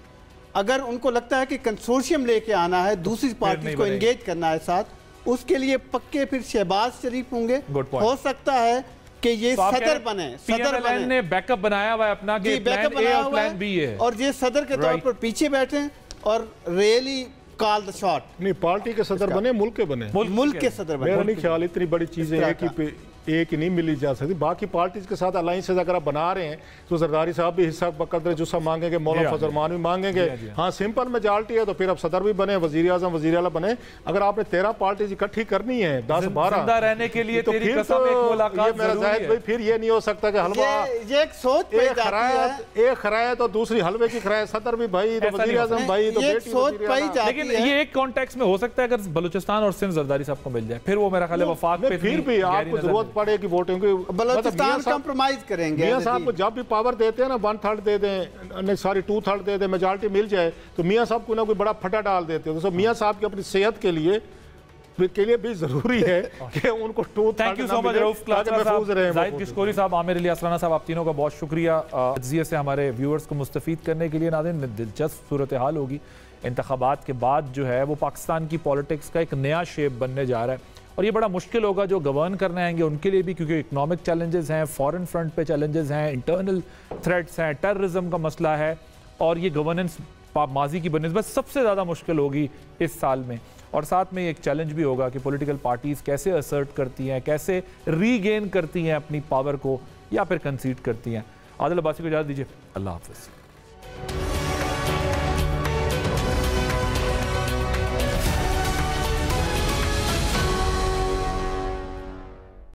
अगर उनको लगता है कि कंसोर्शियम लेके आना है, दूसरी पार्टी को एंगेज करना है साथ, उसके लिए पक्के फिर शहबाज शरीफ होंगे। हो सकता है कि ये सदर बने, ने बैकअप बनाया हुआ है अपना, कि बैकअप बनाया हुआ है और ये सदर के तौर पर पीछे बैठे और रियली कॉल द शॉट। नहीं, पार्टी के सदर बने, मुल्क के बने, मुल्क के सदर बने। मेरा नहीं ख्याल इतनी बड़ी चीजें हैं कि एक ही नहीं मिली जा सकती। बाकी पार्टीज के साथ अलायंसेज अगर आप बना रहे हैं तो जरदारी साहब भी हिस्सा कदर जुस्सा मांगेंगे, मौलाना फजल रहमान भी मांगेंगे। हाँ, सिंपल मेजॉरिटी है तो फिर अब सदर भी बने, वजीर आजम वजीर आला बने। अगर आपने 13 पार्टीज इकट्ठी करनी है 10-12 रहने के लिए, तो फिर तो ये मेरा जाहिद भाई फिर ये नहीं हो सकता कि हलवा ये एक सोच एक खरायत और दूसरी हलवे की खरायत, सदर भी भाई तो वजीर आजम भाई तो सोच पाई जाती है। लेकिन ये एक कॉन्टेक्स्ट में हो सकता है अगर बलूचिस्तान और सिंध जरदारी साहब को मिल जाए, फिर वो मेरा ख्याल है वफाक पे फिर भी आपको जरूरत पड़े कि वोटिंग की बलूचिस्तान कंप्रोमाइज करेंगे। मियां साहब को जब भी पावर देते हैं ना 1/3 दे दें, सॉरी 2/3 दे दें, मेजॉरिटी मिल जाए तो मियां साहब को ना कोई बड़ा फटा डाल देते हैं। तो मियां साहब की अपनी सेहत के लिए भी जरूरी है कि उनको 2/3। Thank you so much Rauf साहब, जाहिद किशकोरी साहब, आमिर अली असराना साहब, आप तीनों का बहुत शुक्रिया तज्ज़िये से हमारे व्यूअर्स को मुस्तफ़ीद करने के लिए। नाज़रीन, दिलचस्प सूरत हाल होगी इंतखाबात के बाद जो है वो पाकिस्तान की पॉलिटिक्स का एक नया शेप बनने जा रहा है, और ये बड़ा मुश्किल होगा जो गवर्न करने आएंगे उनके लिए भी, क्योंकि इकोनॉमिक चैलेंजेस हैं, फॉरेन फ्रंट पे चैलेंजेस हैं, इंटरनल थ्रेट्स हैं, टेररिज्म का मसला है, और ये गवर्नेंस माजी की बनस्बत सबसे ज़्यादा मुश्किल होगी इस साल में। और साथ में एक चैलेंज भी होगा कि पॉलिटिकल पार्टीज़ कैसे असर्ट करती हैं, कैसे रीगेन करती हैं अपनी पावर को, या फिर कंसीड करती हैं। आदिल अब्बासी को इजाज़त दीजिए, अल्लाह हाफ़िज़।